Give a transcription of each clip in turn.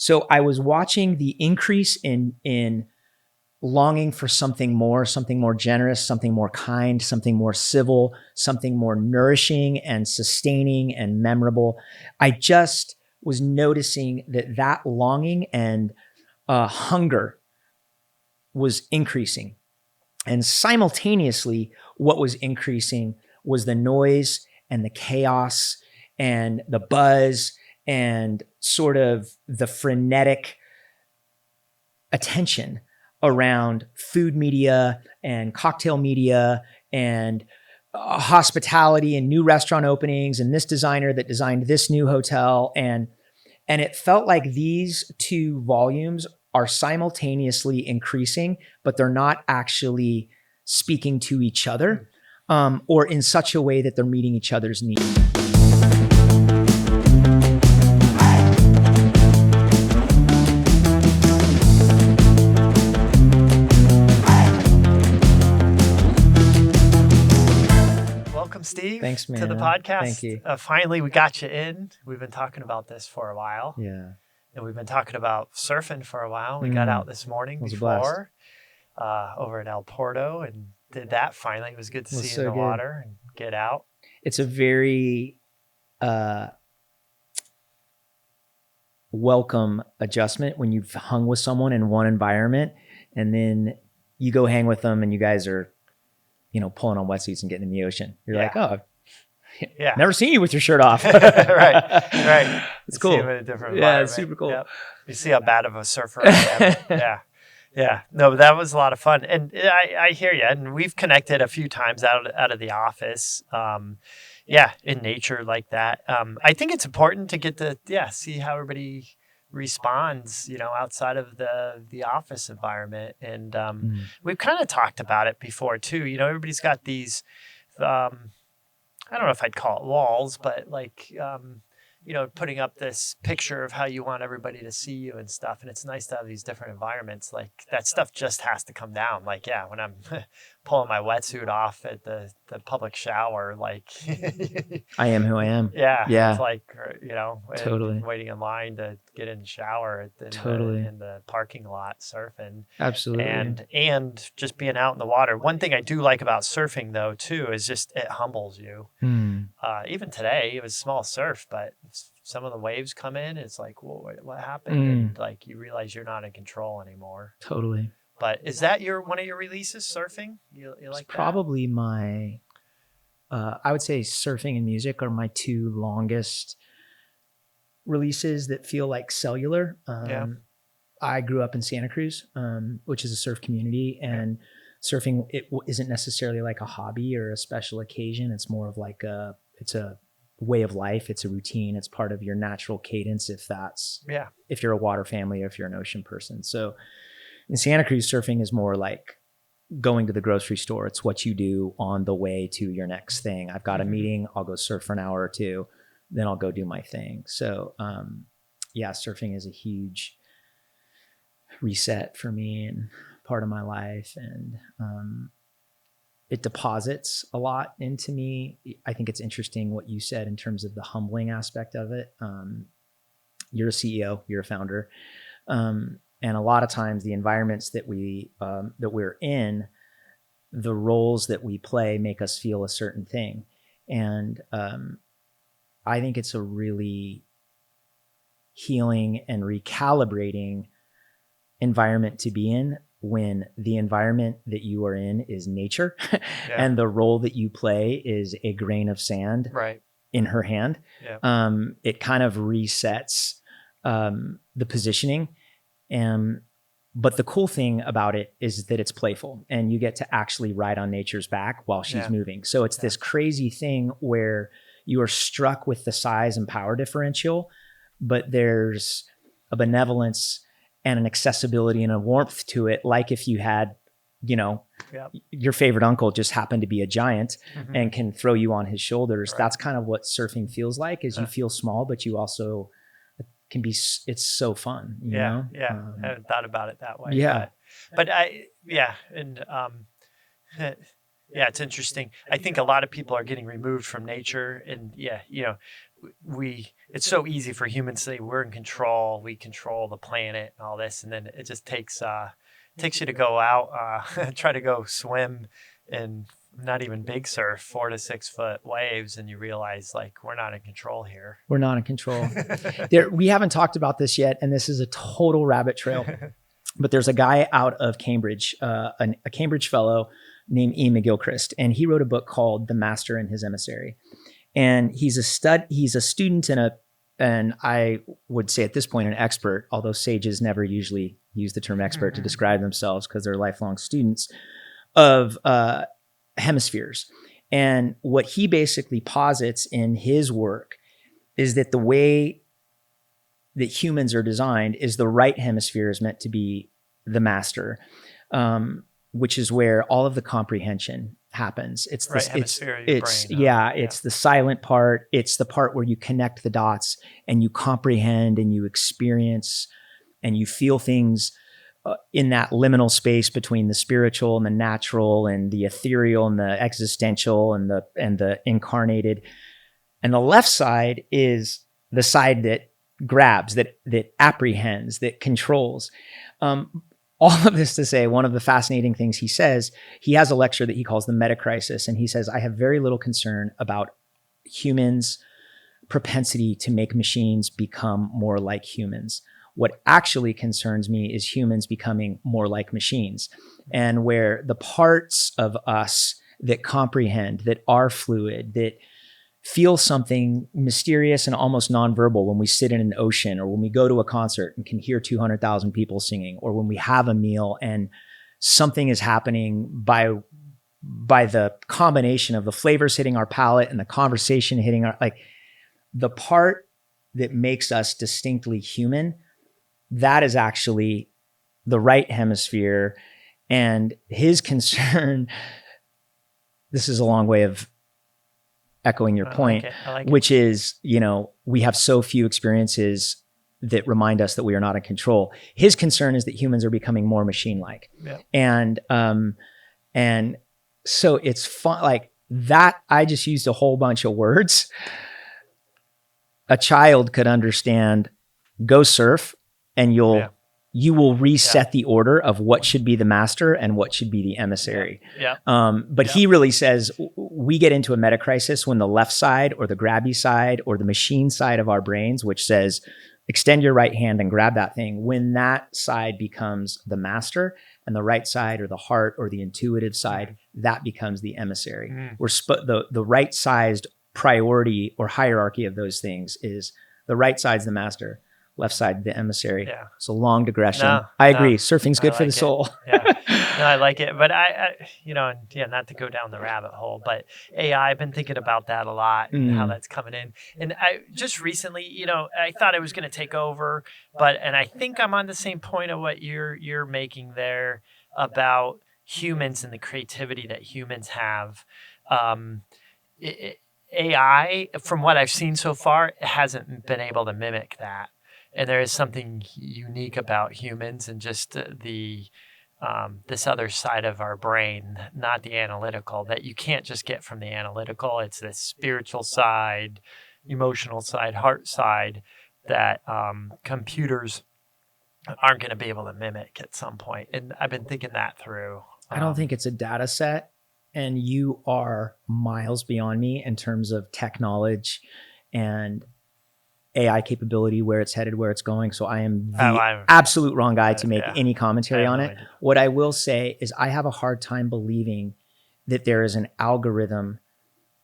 So I was watching the increase in longing for something more generous, something more kind, something more civil, something more nourishing and sustaining and memorable. I just was noticing that longing and hunger was increasing. And simultaneously, what was increasing was the noise and the chaos and the buzz and sort of the frenetic attention around food media and cocktail media and hospitality and new restaurant openings and this designer that designed this new hotel. And it felt like these two volumes are simultaneously increasing, but they're not actually speaking to each other, or in such a way that they're meeting each other's needs. Welcome, Steve. Thanks, man. To the podcast. Thank you. Finally, we got you in. We've been talking about this for a while. Yeah. And we've been talking about surfing for a while. We got out this morning before over in El Porto and did that finally. It was good to see you in the water and get out. It's a very welcome adjustment when you've hung with someone in one environment and then you go hang with them and you guys are, pulling on wetsuits and getting in the ocean. You're like, oh, yeah, never seen you with your shirt off. right. It's cool. See him in a different environment. Yeah, it's super cool. Yep. You see how bad of a surfer I am. Yeah. No, but that was a lot of fun. And I hear you. And we've connected a few times out of the office. In nature like that. I think it's important to get to, see how everybody responds, outside of the office environment. And we've kind of talked about it before too. Everybody's got these, I don't know if I'd call it walls, but like, putting up this picture of how you want everybody to see you and stuff. And it's nice to have these different environments. Like that stuff just has to come down. Like, when I'm pulling my wetsuit off at the public shower, like I am who I am. Yeah. It's like, totally waiting in line to get in the shower in the parking lot surfing. Absolutely. And just being out in the water. One thing I do like about surfing though, too, is just it humbles you. Even today, it was small surf, but some of the waves come in. It's like, whoa, what happened? And like you realize you're not in control anymore. Totally. But is that one of your releases, surfing? You like it's probably my, I would say surfing and music are my two longest releases that feel like cellular. I grew up in Santa Cruz, which is a surf community, and surfing, it isn't necessarily like a hobby or a special occasion. It's more of like it's a way of life. It's a routine. It's part of your natural cadence if you're a water family or if you're an ocean person. So in Santa Cruz, surfing is more like going to the grocery store. It's what you do on the way to your next thing. I've got a meeting. I'll go surf for an hour or two. Then I'll go do my thing. So surfing is a huge reset for me and part of my life. And it deposits a lot into me. I think it's interesting what you said in terms of the humbling aspect of it. You're a CEO, you're a founder. And a lot of times the environments that we're in, the roles that we play make us feel a certain thing. And I think it's a really healing and recalibrating environment to be in when the environment that you are in is nature and the role that you play is a grain of sand in her hand. It kind of resets the positioning. But the cool thing about it is that it's playful and you get to actually ride on nature's back while she's moving. So it's this crazy thing where you are struck with the size and power differential, but there's a benevolence and an accessibility and a warmth to it. Like if you had, your favorite uncle just happened to be a giant and can throw you on his shoulders. That's kind of what surfing feels like, is you feel small, but you also can be, it's so fun, you know? I haven't thought about it that way. It's interesting. I think a lot of people are getting removed from nature and it's so easy for humans to say we're in control, we control the planet and all this, and then it just takes you to go out, try to go swim in not even big surf, 4 to 6 foot waves, and you realize like we're not in control here. We're not in control. We haven't talked about this yet, and this is a total rabbit trail. But there's a guy out of Cambridge, a Cambridge fellow named Ian McGilchrist, and he wrote a book called The Master and His Emissary. And he's a student and I would say at this point an expert, although sages never usually use the term expert to describe themselves because they're lifelong students of hemispheres. And what he basically posits in his work is that the way that humans are designed is the right hemisphere is meant to be the master, which is where all of the comprehension happens. It's the it's the silent part. It's the part where you connect the dots and you comprehend and you experience and you feel things in that liminal space between the spiritual and the natural and the ethereal and the existential and the incarnated. And the left side is the side that grabs, that apprehends, that controls. All of this to say, one of the fascinating things he says, he has a lecture that he calls the meta crisis. And he says, I have very little concern about humans' propensity to make machines become more like humans. What actually concerns me is humans becoming more like machines, and where the parts of us that comprehend, that are fluid, that feel something mysterious and almost nonverbal when we sit in an ocean, or when we go to a concert and can hear 200,000 people singing, or when we have a meal and something is happening by the combination of the flavors hitting our palate and the conversation hitting our, like the part that makes us distinctly human, that is actually the right hemisphere. And his concern, this is a long way of echoing your point, which is, we have so few experiences that remind us that we are not in control. His concern is that humans are becoming more machine-like. Yeah. And so it's fun, like that. I just used a whole bunch of words. A child could understand, go surf and you will reset the order of what should be the master and what should be the emissary. But he really says we get into a meta crisis when the left side or the grabby side or the machine side of our brains, which says, extend your right hand and grab that thing, when that side becomes the master and the right side or the heart or the intuitive side, that becomes the emissary. We're the right sized priority or hierarchy of those things is the right side's the master, left side, the emissary. Yeah. It's a long digression. I agree. Surfing's good for the soul. No, I like it. But I not to go down the rabbit hole, but AI, I've been thinking about that a lot and how that's coming in. And I just recently, I thought it was going to take over, and I think I'm on the same point of what you're making there about humans and the creativity that humans have. AI, from what I've seen so far, hasn't been able to mimic that. And there is something unique about humans and just this other side of our brain, not the analytical, that you can't just get from the analytical. It's the spiritual side, emotional side, heart side that computers aren't going to be able to mimic at some point. And I've been thinking that through. I don't think it's a data set, and you are miles beyond me in terms of tech knowledge and AI capability, where it's headed, where it's going. So I am the absolute wrong guy to make any commentary on it. What I will say is I have a hard time believing that there is an algorithm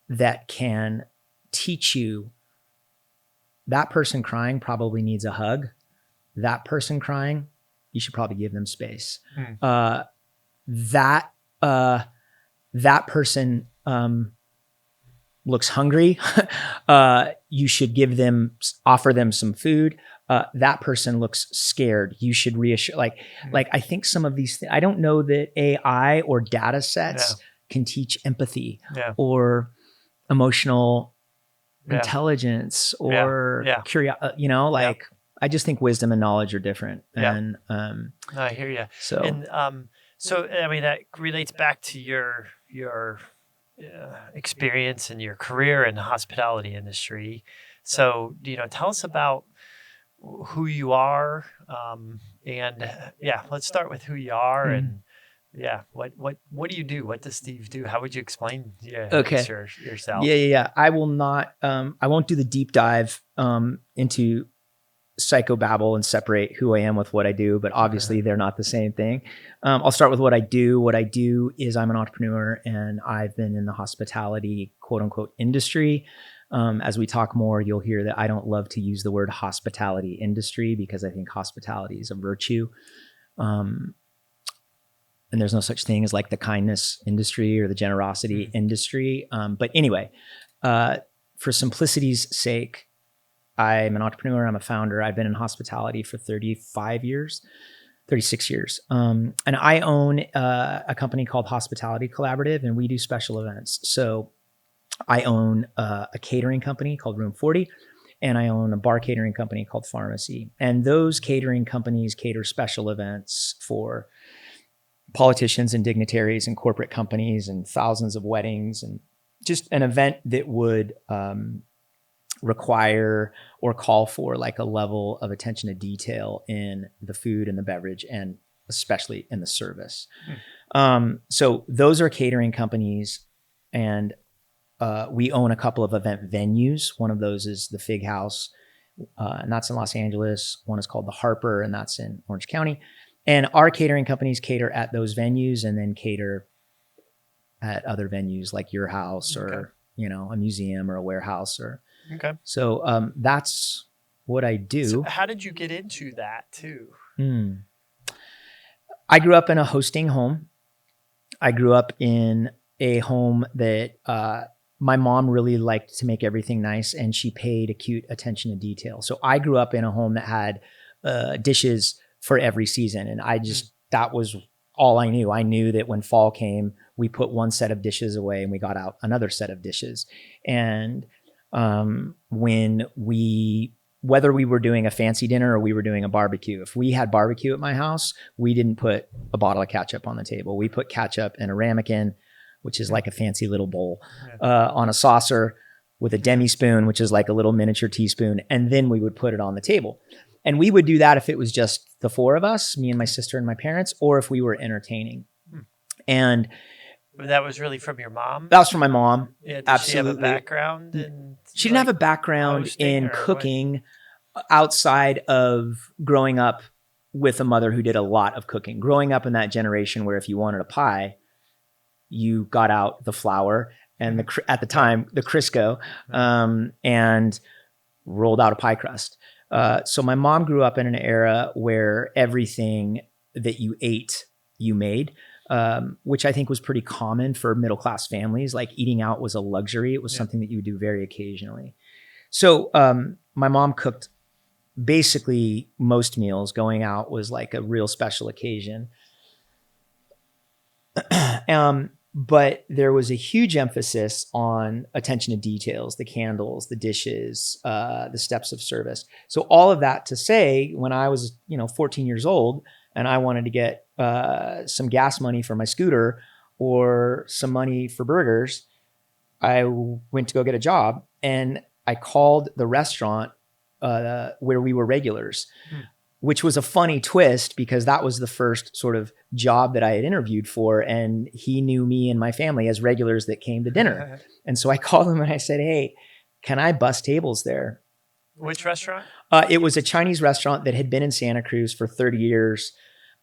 that can teach you that person crying probably needs a hug. That person crying, you should probably give them space. That person looks hungry. You should offer them some food. That person looks scared. You should reassure. Like I think some of these things, I don't know that AI or data sets can teach empathy or emotional intelligence or curiosity. I just think wisdom and knowledge are different. And I hear you. So I mean, that relates back to your experience and your career in the hospitality industry. So, tell us about who you are. And let's start with who you are and what do you do? What does Steve do? How would you explain Okay. yourself? Yeah. I will not, I won't do the deep dive into psychobabble and separate who I am with what I do, but obviously they're not the same thing. I'll start with what I do. What I do is I'm an entrepreneur and I've been in the hospitality, quote unquote, industry. As we talk more, you'll hear that I don't love to use the word hospitality industry because I think hospitality is a virtue. And there's no such thing as like the kindness industry or the generosity industry. But anyway, for simplicity's sake, I'm an entrepreneur. I'm a founder. I've been in hospitality for 36 years. And I own a company called Hospitality Collaborative, and we do special events. So I own a catering company called Room 40, and I own a bar catering company called Pharmacy. And those catering companies cater special events for politicians and dignitaries and corporate companies and thousands of weddings, and just an event that would require or call for like a level of attention to detail in the food and the beverage and especially in the service. So those are catering companies, and we own a couple of event venues. One of those is the Fig House, and that's in Los Angeles. One is called the Harper, and that's in Orange County. And our catering companies cater at those venues and then cater at other venues like your house or, a museum or a warehouse or. Okay. So that's what I do. So how did you get into that too? I grew up in a hosting home. I grew up in a home that my mom really liked to make everything nice, and she paid acute attention to detail. So I grew up in a home that had dishes for every season. And that was all I knew. I knew that when fall came, we put one set of dishes away and we got out another set of dishes. And whether we were doing a fancy dinner or we were doing a barbecue, if we had barbecue at my house, we didn't put a bottle of ketchup on the table. We put ketchup in a ramekin, which is like a fancy little bowl, on a saucer with a demi spoon, which is like a little miniature teaspoon. And then we would put it on the table. And we would do that if it was just the four of us, me and my sister and my parents, or if we were entertaining. And that was really from your mom? That was from my mom. Yeah, did absolutely. She have a background in She didn't have a background in cooking outside of growing up with a mother who did a lot of cooking. Growing up in that generation where if you wanted a pie, you got out the flour and at the time, the Crisco, and rolled out a pie crust. So my mom grew up in an era where everything that you ate, you made, which I think was pretty common for middle-class families. Like eating out was a luxury. It was something that you would do very occasionally. So my mom cooked basically most meals. Going out was like a real special occasion. But there was a huge emphasis on attention to details, the candles, the dishes, the steps of service. So all of that to say, when I was, 14 years old and I wanted to get some gas money for my scooter or some money for burgers, I went to go get a job and I called the restaurant where we were regulars. Which was a funny twist because that was the first sort of job that I had interviewed for. And he knew me and my family as regulars that came to dinner. And so I called him and I said, "Hey, can I bus tables there?" Which restaurant? It was a Chinese restaurant that had been in Santa Cruz for 30 years.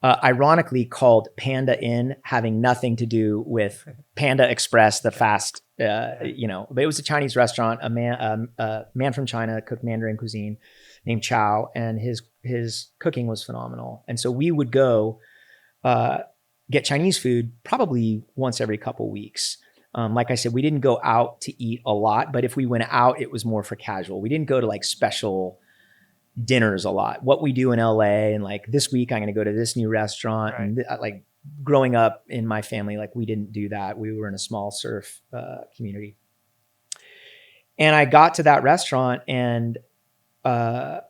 Ironically called Panda Inn, having nothing to do with Panda Express, the fast, but it was a Chinese restaurant. A man from China cooked Mandarin cuisine named Chow, and his cooking was phenomenal. And so we would go get Chinese food probably once every couple weeks. Like I said, we didn't go out to eat a lot, but if we went out, it was more for casual. We didn't go to like special dinners a lot. What we do in LA, and like this week I'm going to go to this new restaurant. Right. And like growing up in my family, like we didn't do that. We were in a small surf community. And I got to that restaurant and I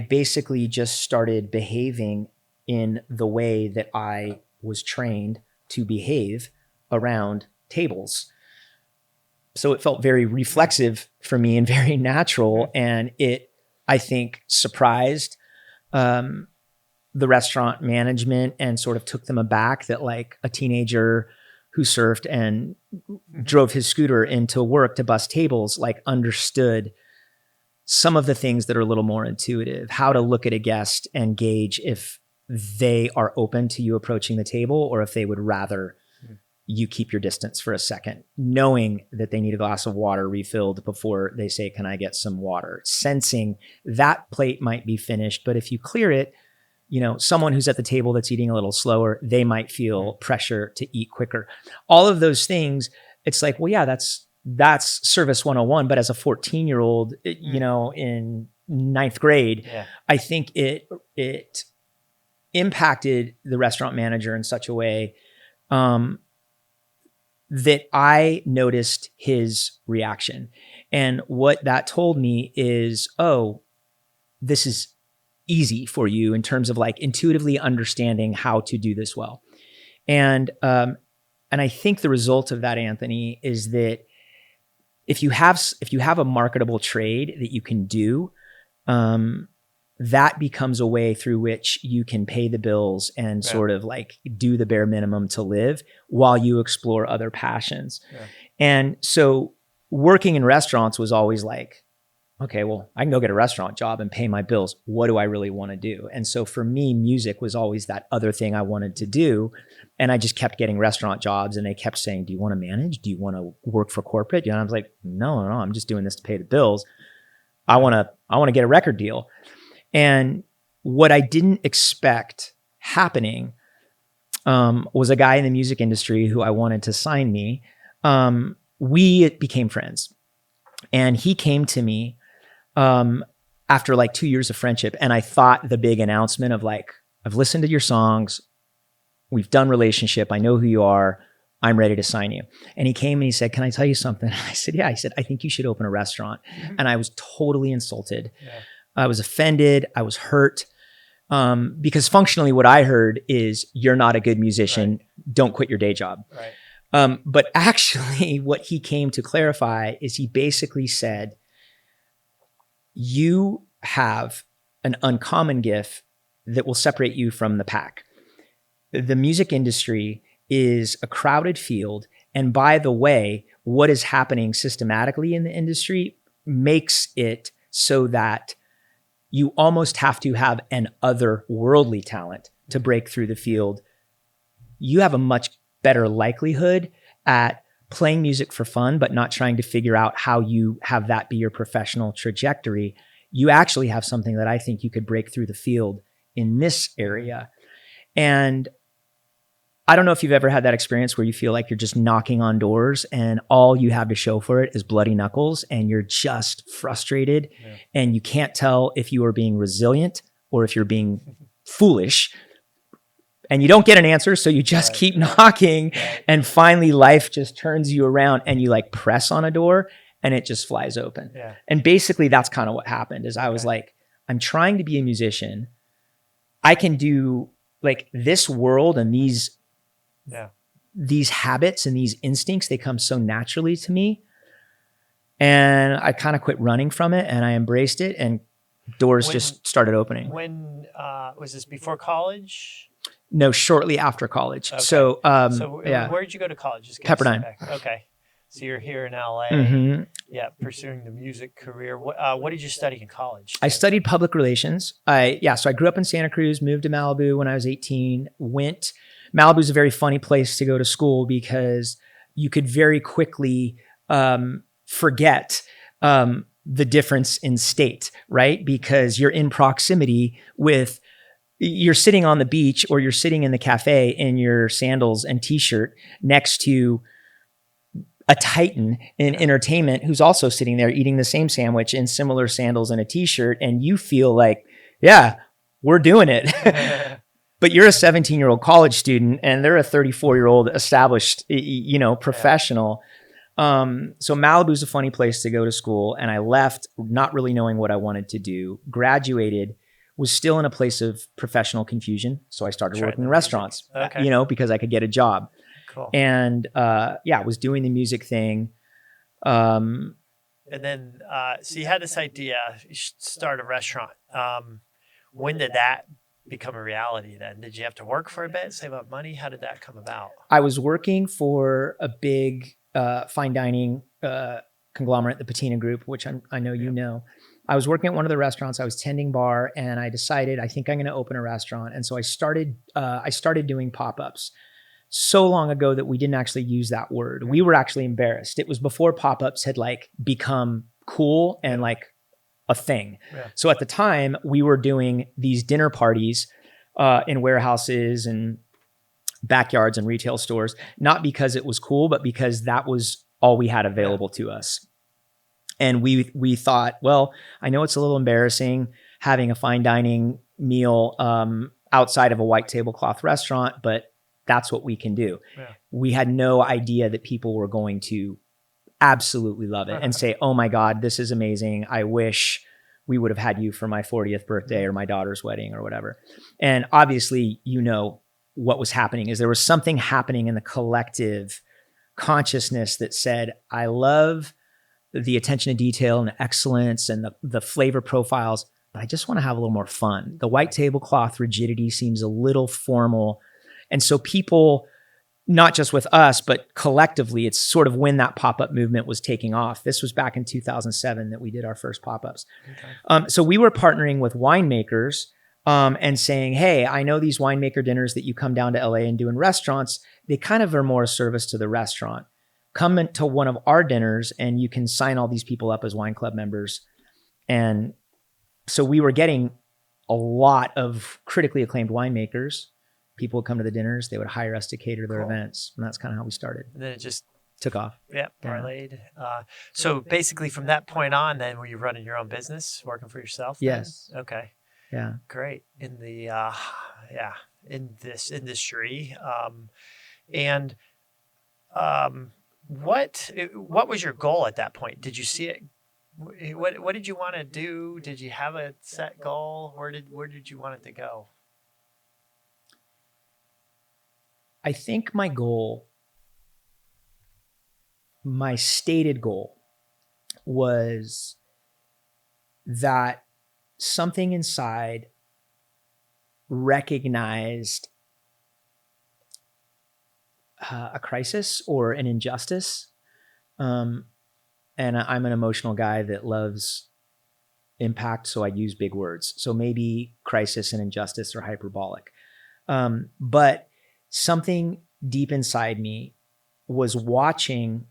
basically just started behaving in the way that I was trained to behave around tables. So it felt very reflexive for me and very natural. And it, I think, surprised the restaurant management and sort of took them aback that like a teenager who surfed and drove his scooter into work to bus tables, like understood some of the things that are a little more intuitive, how to look at a guest and gauge if they are open to you approaching the table or if they would rather you keep your distance for a second, knowing that they need a glass of water refilled before they say, can I get some water? Sensing that plate might be finished, but if you clear it, you know, someone who's at the table that's eating a little slower, they might feel pressure to eat quicker. All of those things, it's like, well, yeah, that's service 101. But as a 14-year-old, you know, in ninth grade, I think it impacted the restaurant manager in such a way that I noticed his reaction. And what that told me is, oh, this is easy for you in terms of like intuitively understanding how to do this well. And I think the result of that, Anthony, is that if you have a marketable trade that you can do, that becomes a way through which you can pay the bills and sort of like do the bare minimum to live while you explore other passions. And so working in restaurants was always like, okay, well, I can go get a restaurant job and pay my bills. What do I really want to do? And so for me, music was always that other thing I wanted to do. And I just kept getting restaurant jobs and they kept saying, do you want to manage? Do you want to work for corporate? And I was like, no, I'm just doing this to pay the bills. I want to get a record deal. And what I didn't expect happening was a guy in the music industry who I wanted to sign me. We became friends. And he came to me after like 2 years of friendship. And I thought the big announcement of like, I've listened to your songs. We've done relationship. I know who you are. I'm ready to sign you. And he came and he said, can I tell you something? I said, yeah. He said, I think you should open a restaurant. And I was totally insulted. I was offended. I was hurt because functionally what I heard is you're not a good musician. Don't quit your day job. But actually what he came to clarify is he basically said, you have an uncommon gift that will separate you from the pack. The music industry is a crowded field. And by the way, what is happening systematically in the industry makes it so that you almost have to have an otherworldly talent to break through the field. You have a much better likelihood at playing music for fun, but not trying to figure out how you have that be your professional trajectory. You actually have something that I think you could break through the field in this area. And I don't know if you've ever had that experience where you feel like you're just knocking on doors and all you have to show for it is bloody knuckles and you're just frustrated and you can't tell if you are being resilient or if you're being foolish and you don't get an answer. So you just keep knocking and finally life just turns you around and you like press on a door and it just flies open. And basically that's kind of what happened is I was like, I'm trying to be a musician. I can do like this world and these habits and these instincts, they come so naturally to me. And I kind of quit running from it and I embraced it and doors just started opening. When was this before college? No, shortly after college. So where did you go to college? Just Pepperdine. Okay. So you're here in LA, pursuing the music career. What did you study in college? I studied public relations. So I grew up in Santa Cruz, moved to Malibu when I was 18, Malibu is a very funny place to go to school because you could very quickly forget the difference in state, right? Because you're in proximity with, you're sitting on the beach or you're sitting in the cafe in your sandals and t-shirt next to a titan in entertainment who's also sitting there eating the same sandwich in similar sandals and a t-shirt. And you feel like, yeah, we're doing it. But you're a 17-year-old college student and they're a 34-year-old established, professional. So Malibu's a funny place to go to school. And I left not really knowing what I wanted to do, graduated, was still in a place of professional confusion. So I started working in restaurants, because I could get a job. Cool. And was doing the music thing. And then, so you had this idea, you should start a restaurant. When did that become a reality then? Did you have to work for a bit, save up money? How did that come about? I was working for a big fine dining conglomerate, the Patina Group, which I know you know. I was working at one of the restaurants. I was tending bar, and I decided I think I'm going to open a restaurant. And so I started doing pop-ups so long ago that we didn't actually use that word. We were actually embarrassed. It was before pop-ups had like become cool and like a thing. Yeah. So at the time, we were doing these dinner parties in warehouses and backyards and retail stores, not because it was cool, but because that was all we had available to us. And we thought, well, I know it's a little embarrassing having a fine dining meal outside of a white tablecloth restaurant, but that's what we can do. Yeah. We had no idea that people were going to absolutely love it and say, oh my God, this is amazing. I wish we would have had you for my 40th birthday or my daughter's wedding or whatever. And obviously, you know, what was happening is there was something happening in the collective consciousness that said, I love the attention to detail and the excellence and the flavor profiles, but I just want to have a little more fun. The white tablecloth rigidity seems a little formal. And so people, not just with us, but collectively, it's sort of when that pop-up movement was taking off. This was back in 2007 that we did our first pop-ups. Okay. So we were partnering with winemakers and saying, hey, I know these winemaker dinners that you come down to LA and do in restaurants, they kind of are more a service to the restaurant. Come into one of our dinners and you can sign all these people up as wine club members. And so we were getting a lot of critically acclaimed winemakers. People would come to the dinners. They would hire us to cater their events. And that's kind of how we started. And then it just took off. Yeah, parlayed. So basically from that point on, then were you running your own business, working for yourself? Yes. Then? Okay. Yeah. Great. In the, in this industry. What was your goal at that point? Did you see it? What did you want to do? Did you have a set goal? Where did you want it to go? I think my stated goal was that something inside recognized a crisis or an injustice. And I'm an emotional guy that loves impact, so I use big words. So maybe crisis and injustice are hyperbolic. But something deep inside me was watching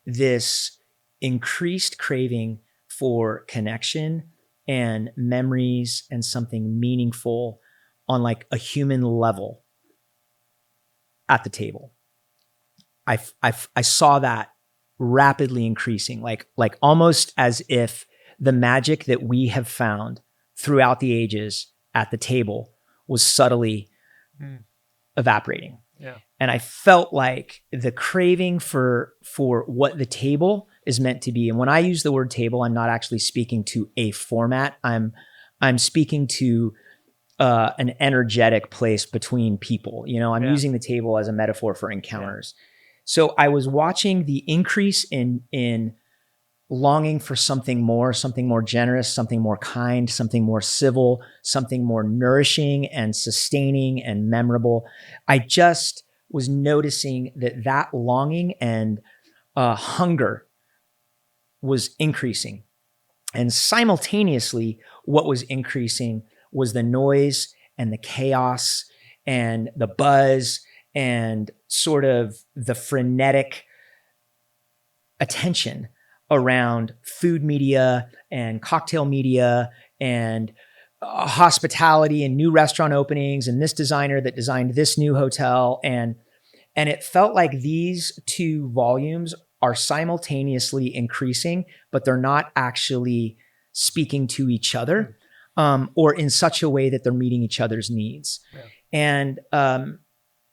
this increased craving for connection and memories and something meaningful on like a human level at the table. I saw that rapidly increasing, like almost as if the magic that we have found throughout the ages at the table was subtly evaporating. Yeah. And I felt like the craving for what the table is meant to be. And when I use the word table, I'm not actually speaking to a format. I'm speaking to an energetic place between people. You know, I'm using the table as a metaphor for encounters. Yeah. So I was watching the increase in longing for something more generous, something more kind, something more civil, something more nourishing and sustaining and memorable. I just was noticing that longing and hunger was increasing. And simultaneously, what was increasing was the noise and the chaos and the buzz and sort of the frenetic attention around food media and cocktail media and hospitality and new restaurant openings and this designer that designed this new hotel. And it felt like these two volumes are simultaneously increasing, but they're not actually speaking to each other or in such a way that they're meeting each other's needs. Yeah. And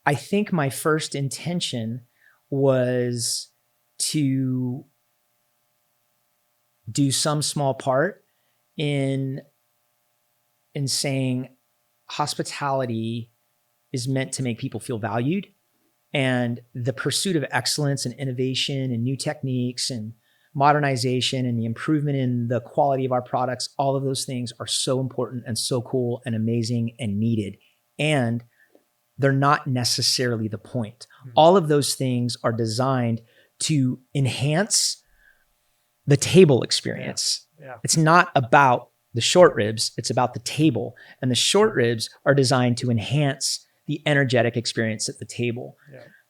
I think my first intention was to do some small part in saying hospitality is meant to make people feel valued And the pursuit of excellence and innovation and new techniques and modernization and the improvement in the quality of our products, all of those things are so important and so cool and amazing and needed. And they're not necessarily the point. All of those things are designed to enhance the table experience. It's not about the short ribs, it's about the table. And the short ribs are designed to enhance the energetic experience at the table.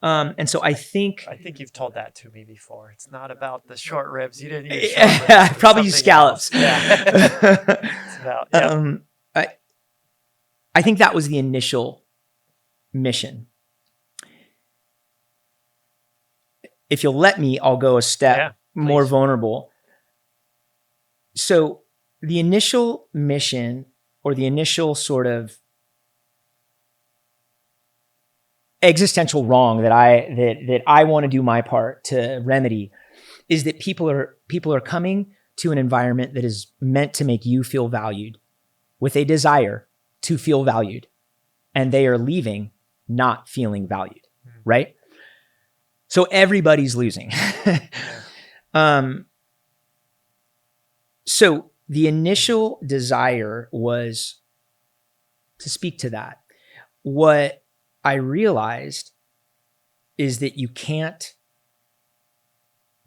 And so I think you've told that to me before. It's not about the short ribs. You didn't use short ribs. Probably use scallops. It's about, I think that was the initial mission. If you'll let me, I'll go a step more vulnerable. So the initial mission, or the initial sort of existential wrong that I want to do my part to remedy, is that people are coming to an environment that is meant to make you feel valued, with a desire to feel valued, and they are leaving not feeling valued, right? So everybody's losing. So the initial desire was to speak to that. What I realized is that you can't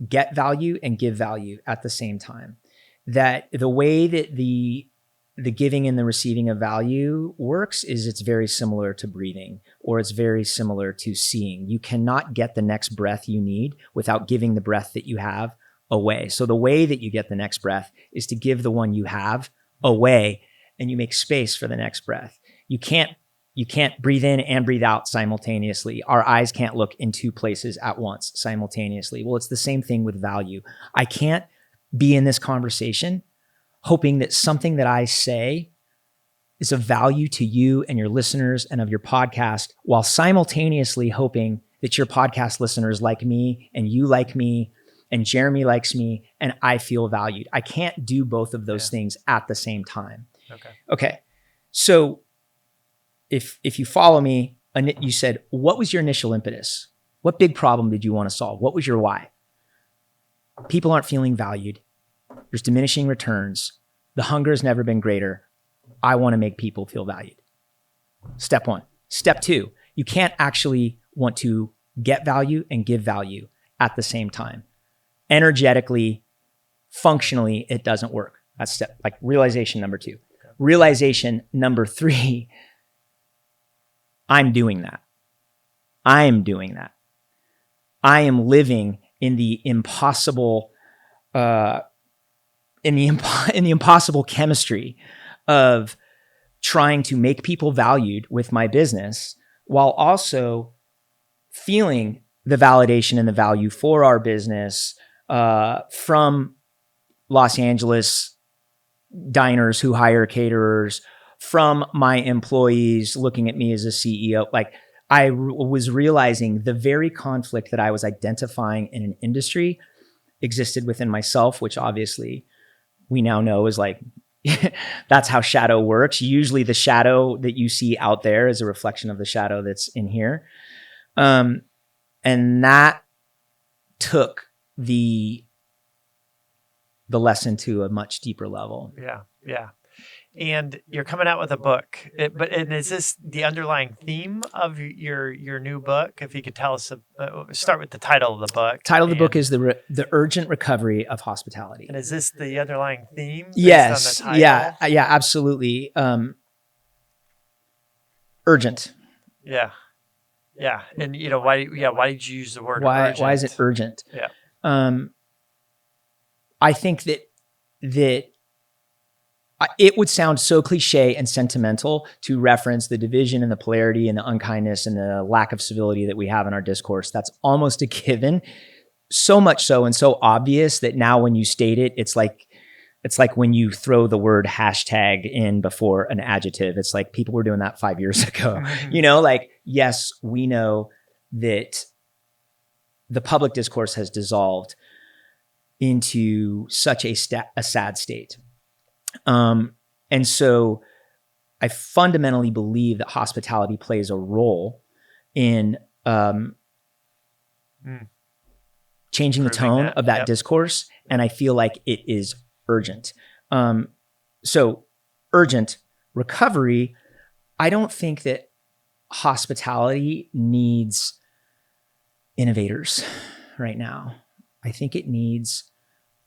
get value and give value at the same time. That the way that the giving and the receiving of value works is it's very similar to breathing, or it's very similar to seeing. You cannot get the next breath you need without giving the breath that you have away. So the way that you get the next breath is to give the one you have away, and you make space for the next breath. You can't breathe in and breathe out simultaneously. Our eyes can't look in two places at once simultaneously. Well, it's the same thing with value. I can't be in this conversation hoping that something that I say is of value to you and your listeners and of your podcast, while simultaneously hoping that your podcast listeners like me and you like me and Jeremy likes me and I feel valued. I can't do both of those things at the same time. Okay. So if you follow me, you said, what was your initial impetus? What big problem did you want to solve? What was your why? People aren't feeling valued. There's diminishing returns. The hunger has never been greater. I want to make people feel valued. Step one. Step two, you can't actually want to get value and give value at the same time. Energetically, functionally, it doesn't work. That's realization number two. Realization number three, I'm doing that. I am doing that. I am living in the impossible, in the impossible chemistry of trying to make people valued with my business, while also feeling the validation and the value for our business from Los Angeles diners who hire caterers, from my employees looking at me as a CEO. Like, I was realizing the very conflict that I was identifying in an industry existed within myself, which obviously we now know is like, that's how shadow works. Usually the shadow that you see out there is a reflection of the shadow that's in here. And that took the lesson to a much deeper level. Yeah. And you're coming out with a book, and is this the underlying theme of your new book? If you could tell us, start with the title of the book. Title of the book is the Urgent Recovery of Hospitality. And is this the underlying theme? Yes. Yeah, absolutely. Urgent. Yeah. And why did you use the word urgent? Why is it urgent? Yeah. I think that it would sound so cliche and sentimental to reference the division and the polarity and the unkindness and the lack of civility that we have in our discourse. That's almost a given. So much so and so obvious that now when you state it, it's like when you throw the word hashtag in before an adjective. It's like people were doing that 5 years ago. Yes, we know that the public discourse has dissolved into such a sad state. And so I fundamentally believe that hospitality plays a role in changing the tone of that Yep. discourse. And I feel like it is urgent. So urgent recovery. I don't think that hospitality needs innovators right now. I think it needs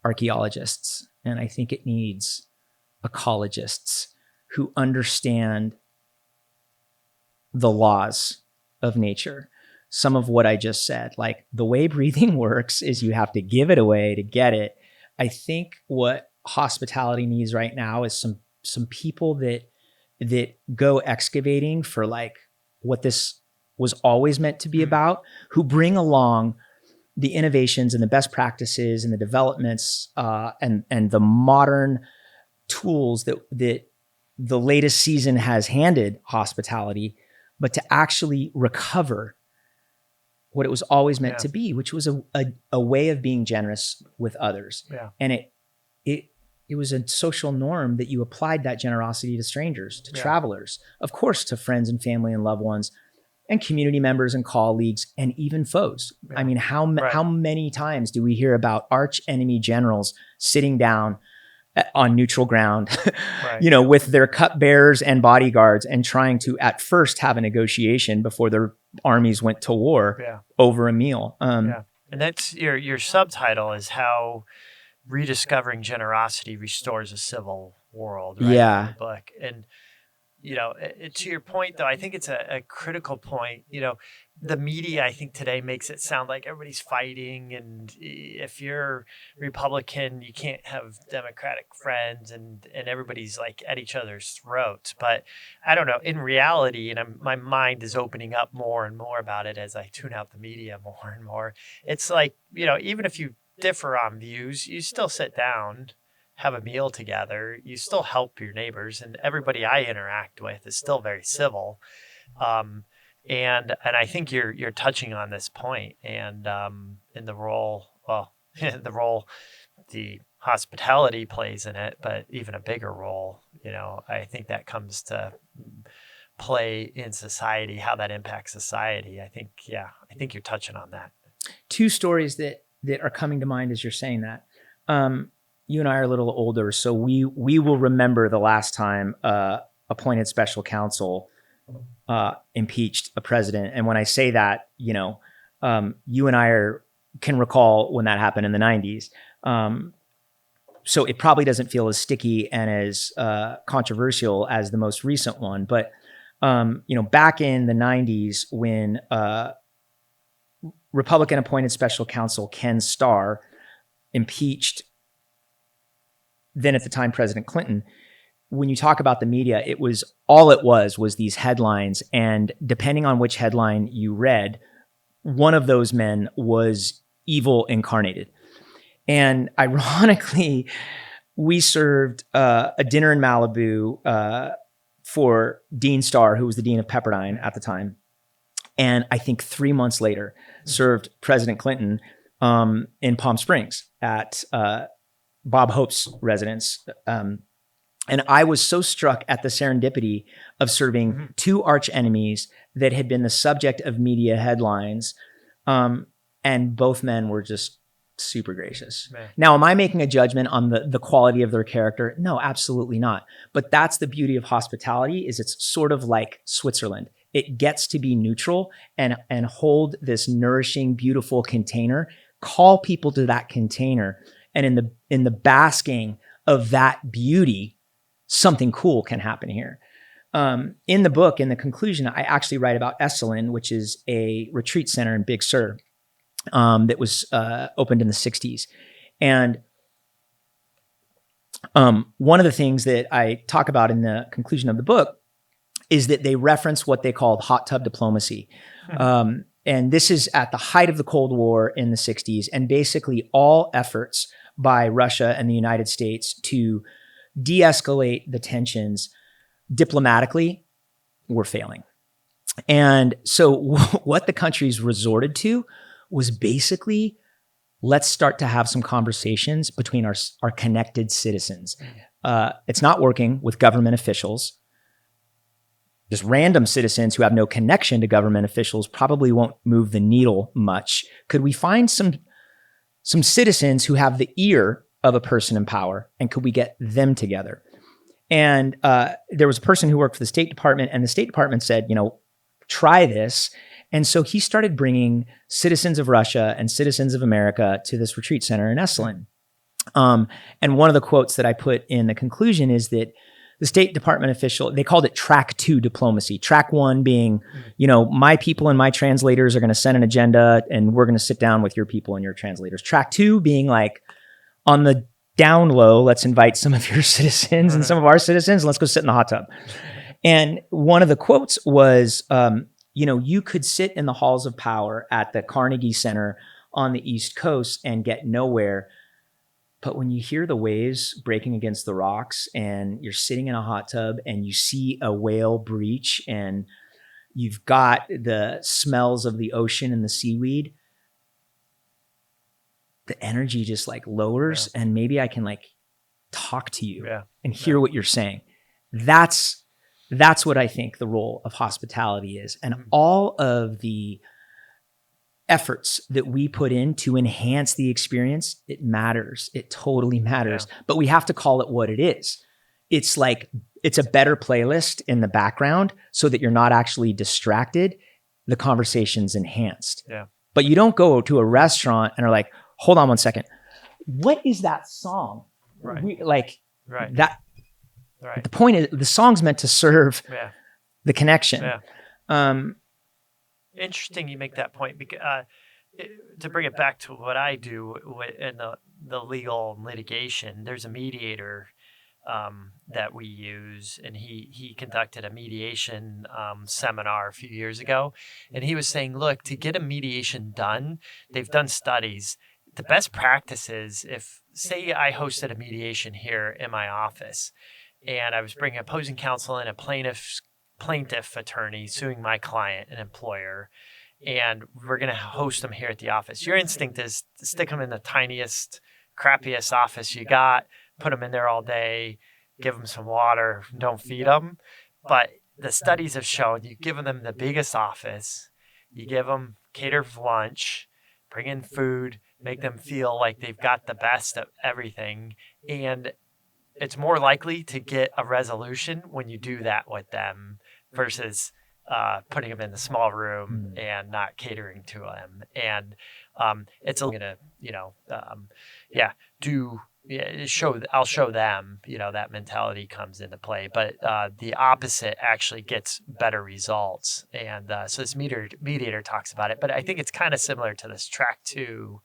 archaeologists, and I think it needs ecologists who understand the laws of nature. Some of what I just said, like the way breathing works is you have to give it away to get it. I think what hospitality needs right now is some people that go excavating for like what this was always meant to be about, who bring along the innovations and the best practices and the developments and the modern tools that the latest season has handed hospitality, but to actually recover what it was always meant to be, which was a way of being generous with others. Yeah. And it was a social norm that you applied that generosity to strangers, to travelers, of course, to friends and family and loved ones, and community members and colleagues, and even foes. I mean, how many times do we hear about arch enemy generals sitting down on neutral ground, with their cupbearers and bodyguards and trying to at first have a negotiation before their armies went to war over a meal. And that's your subtitle is how rediscovering generosity restores a civil world, right? In the book. And to your point, though, I think it's a critical point. The media, I think today makes it sound like everybody's fighting. And if you're Republican, you can't have Democratic friends and everybody's like at each other's throats. But I don't know. In reality, and my mind is opening up more and more about it as I tune out the media more and more. It's like, even if you differ on views, you still sit down, have a meal together, you still help your neighbors, and everybody I interact with is still very civil. And I think you're touching on this point, and in the role, the role the hospitality plays in it, but even a bigger role, I think that comes to play in society, how that impacts society. I think you're touching on that. Two stories that are coming to mind as you're saying that. You and I are a little older, so we will remember the last time appointed special counsel impeached a president. And when I say that, you and I can recall when that happened in the 90s. So it probably doesn't feel as sticky and as controversial as the most recent one. But back in the 90s when Republican appointed special counsel Ken Starr impeached then at the time President Clinton, when you talk about the media, it was these headlines. And depending on which headline you read, one of those men was evil incarnated. And ironically, we served a dinner in Malibu for Dean Starr, who was the dean of Pepperdine at the time. And I think 3 months later, served President Clinton in Palm Springs at Bob Hope's residence. And I was so struck at the serendipity of serving two arch enemies that had been the subject of media headlines. And both men were just super gracious. Man. Now, am I making a judgment on the quality of their character? No, absolutely not. But that's the beauty of hospitality, is it's sort of like Switzerland. It gets to be neutral and hold this nourishing, beautiful container, call people to that container. And in the basking of that beauty, something cool can happen here. In the book, in the conclusion, I actually write about Esalen, which is a retreat center in Big Sur that was opened in the 60s. And one of the things that I talk about in the conclusion of the book is that they reference what they called hot tub diplomacy. And this is at the height of the Cold War in the 60s. And basically all efforts by Russia and the United States to de-escalate the tensions diplomatically were failing. And so what the countries resorted to was basically, let's start to have some conversations between our connected citizens. It's not working with government officials. just random citizens who have no connection to government officials probably won't move the needle much. Could we find some citizens who have the ear of a person in power, and could we get them together? And there was a person who worked for the State Department, and the State Department said, try this. And so he started bringing citizens of Russia and citizens of America to this retreat center in Esalen. And one of the quotes that I put in the conclusion is that the State Department official, they called it track 2 diplomacy. Track 1 being, my people and my translators are going to send an agenda and we're going to sit down with your people and your translators. Track 2 being like, on the down low, let's invite some of your citizens and some of our citizens and let's go sit in the hot tub. And one of the quotes was, you could sit in the halls of power at the Carnegie Center on the East Coast and get nowhere. But when you hear the waves breaking against the rocks and you're sitting in a hot tub and you see a whale breach and you've got the smells of the ocean and the seaweed, the energy just like lowers and maybe I can like talk to you and hear what you're saying. That's what I think the role of hospitality is. And all of the efforts that we put in to enhance the experience, it matters. It totally matters. Yeah. But we have to call it what it is. It's like, it's a better playlist in the background so that you're not actually distracted. The conversation's enhanced. Yeah. But you don't go to a restaurant and are like, hold on one second. What is that song? Right. That. Right. The point is, the song's meant to serve the connection. Yeah. Interesting you make that point, because to bring it back to what I do in the legal litigation, there's a mediator that we use, and he conducted a mediation seminar a few years ago, and he was saying, look, to get a mediation done, they've done studies. The best practice is, if, say, I hosted a mediation here in my office, and I was bringing opposing counsel and a plaintiff attorney suing my client, an employer, and we're going to host them here at the office. Your instinct is to stick them in the tiniest, crappiest office you got, put them in there all day, give them some water, don't feed them. But the studies have shown you give them the biggest office, you give them catered lunch, bring in food, make them feel like they've got the best of everything, and it's more likely to get a resolution when you do that with them versus putting them in the small room and not catering to them. And it's going to, I'll show them, that mentality comes into play. But the opposite actually gets better results. And so this mediator talks about it. But I think it's kind of similar to this track 2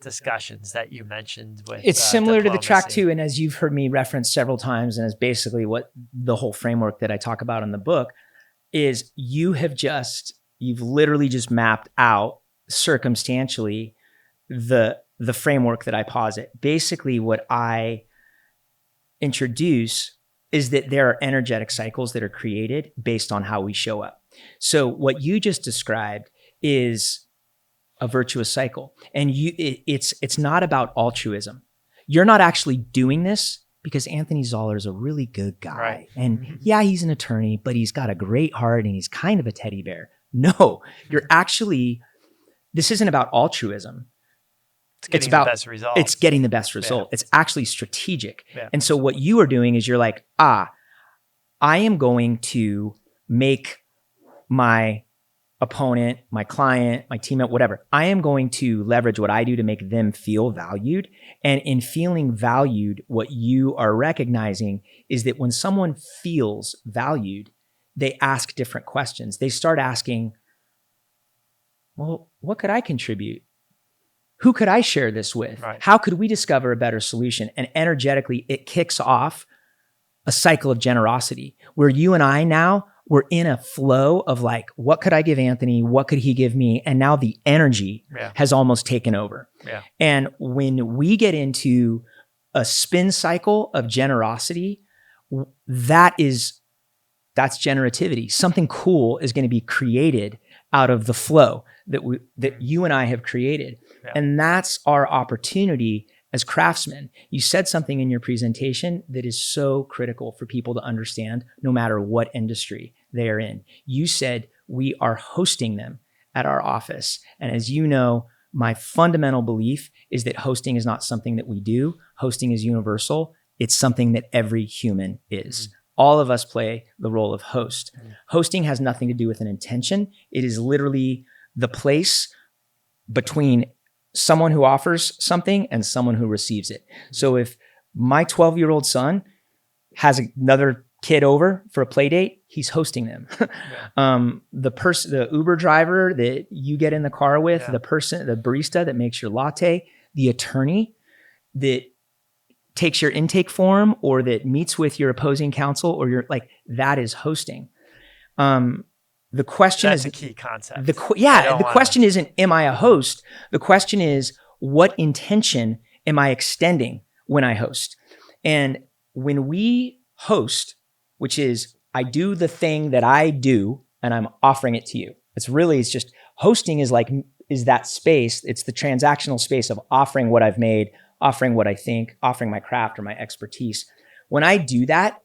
discussions that you mentioned with it's similar diplomacy. To the track 2, and as you've heard me reference several times, and is basically what the whole framework that I talk about in the book is, you've literally just mapped out circumstantially the framework that I posit. Basically what I introduce is that there are energetic cycles that are created based on how we show up. So what you just described is a virtuous cycle. And it's not about altruism. You're not actually doing this because Anthony Zaller is a really good guy. Right. And he's an attorney, but he's got a great heart and he's kind of a teddy bear. No, this isn't about altruism. It's about the best result. It's getting the best result. Yeah. It's actually strategic. Yeah. And so what you are doing is you're like, I am going to make my opponent, my client, my teammate, whatever, I am going to leverage what I do to make them feel valued. And in feeling valued, what you are recognizing is that when someone feels valued, they ask different questions. They start asking, well, what could I contribute? Who could I share this with? Right. How could we discover a better solution? And energetically, it kicks off a cycle of generosity where you and I now, we're in a flow of like, what could I give Anthony? What could he give me? And now the energy has almost taken over. Yeah. And when we get into a spin cycle of generosity, that's generativity. Something cool is going to be created out of the flow that you and I have created. Yeah. And that's our opportunity as craftsmen, you said something in your presentation that is so critical for people to understand no matter what industry they are in. You said, we are hosting them at our office. And as you know, my fundamental belief is that hosting is not something that we do. Hosting is universal. It's something that every human is. All of us play the role of host. Hosting has nothing to do with an intention. It is literally the place between someone who offers something and someone who receives it. So if my 12-year-old son has another kid over for a play date, he's hosting them. The Uber driver that you get in the car with, the barista that makes your latte, the attorney that takes your intake form or that meets with your opposing counsel or that is hosting. The question That's is a key concept. The question isn't, am I a host? The question is, what intention am I extending when I host? And when we host, which is I do the thing that I do and I'm offering it to you. It's just hosting is that space. It's the transactional space of offering what I've made, offering what I think, offering my craft or my expertise. When I do that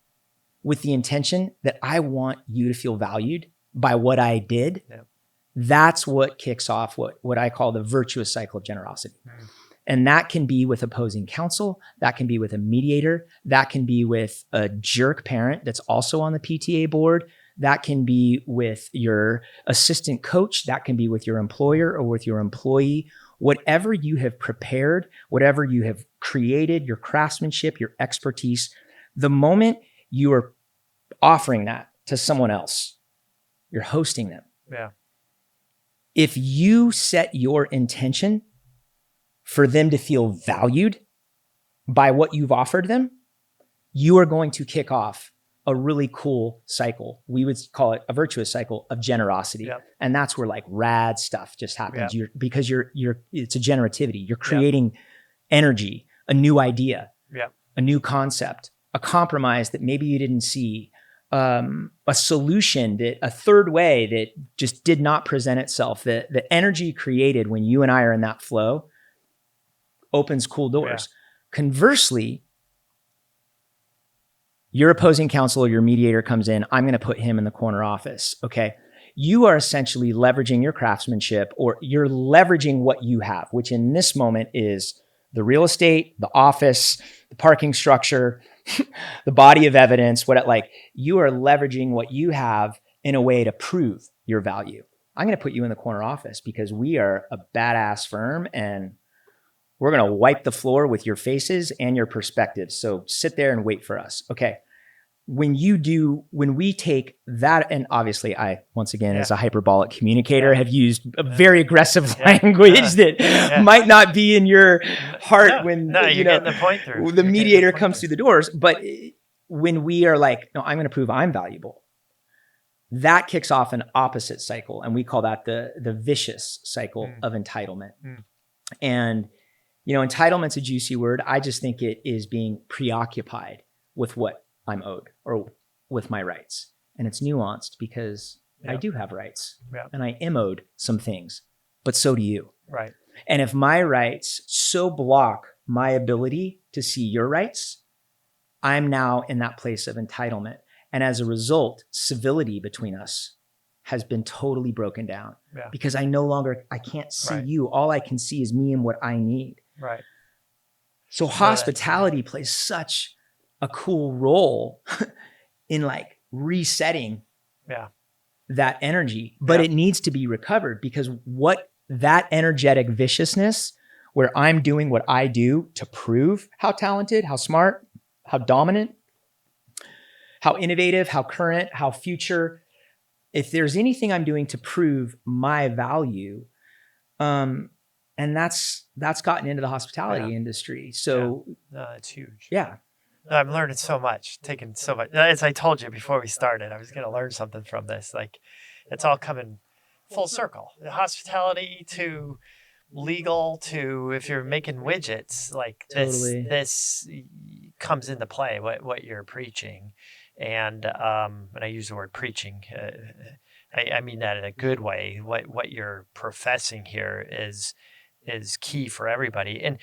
with the intention that I want you to feel valued by what I did, that's what kicks off what I call the virtuous cycle of generosity. And that can be with opposing counsel. That can be with a mediator. That can be with a jerk parent that's also on the PTA board. That can be with your assistant coach. That can be with your employer or with your employee. Whatever you have prepared, whatever you have created, your craftsmanship, your expertise, the moment you are offering that to someone else, you're hosting them. Yeah. If you set your intention for them to feel valued by what you've offered them, you are going to kick off a really cool cycle. We would call it a virtuous cycle of generosity. Yep. And that's where rad stuff just happens. Yep. Because it's a generativity. You're creating energy, a new idea, a new concept, a compromise that maybe you didn't see, a solution, that a third way that just did not present itself. The energy created when you and I are in that flow opens cool doors. Conversely, your opposing counsel or your mediator comes in, I'm going to put him in the corner office. Okay. You are essentially leveraging your craftsmanship, or you're leveraging what you have, which in this moment is the real estate, the office, the parking structure, the body of evidence, you are leveraging what you have in a way to prove your value. I'm going to put you in the corner office because we are a badass firm and we're going to wipe the floor with your faces and your perspectives. So sit there and wait for us. Okay. When we take that, and obviously I, once again, as a hyperbolic communicator, have used a very aggressive language that might not be in your heart when you're getting the point through. The mediator comes through the doors. But when we are no, I'm going to prove I'm valuable, that kicks off an opposite cycle. And we call that the vicious cycle of entitlement. And entitlement's a juicy word. I just think it is being preoccupied with what I'm owed or with my rights. And it's nuanced because I do have rights and I am owed some things, but so do you. Right. And if my rights so block my ability to see your rights, I'm now in that place of entitlement. And as a result, civility between us has been totally broken down because I can't see you. All I can see is me and what I need. Right. So hospitality plays such a cool role in resetting that energy, but it needs to be recovered because that energetic viciousness where I'm doing what I do to prove how talented, how smart, how dominant, how innovative, how current, how future, if there's anything I'm doing to prove my value, and that's gotten into the hospitality industry. So no, it's huge. Yeah. I'm learning so much, taking so much. As I told you before we started, I was going to learn something from this. It's all coming full circle. The hospitality to legal to if you're making widgets, this comes into play. What you're preaching, and I use the word preaching. I mean that in a good way. What you're professing here is key for everybody. And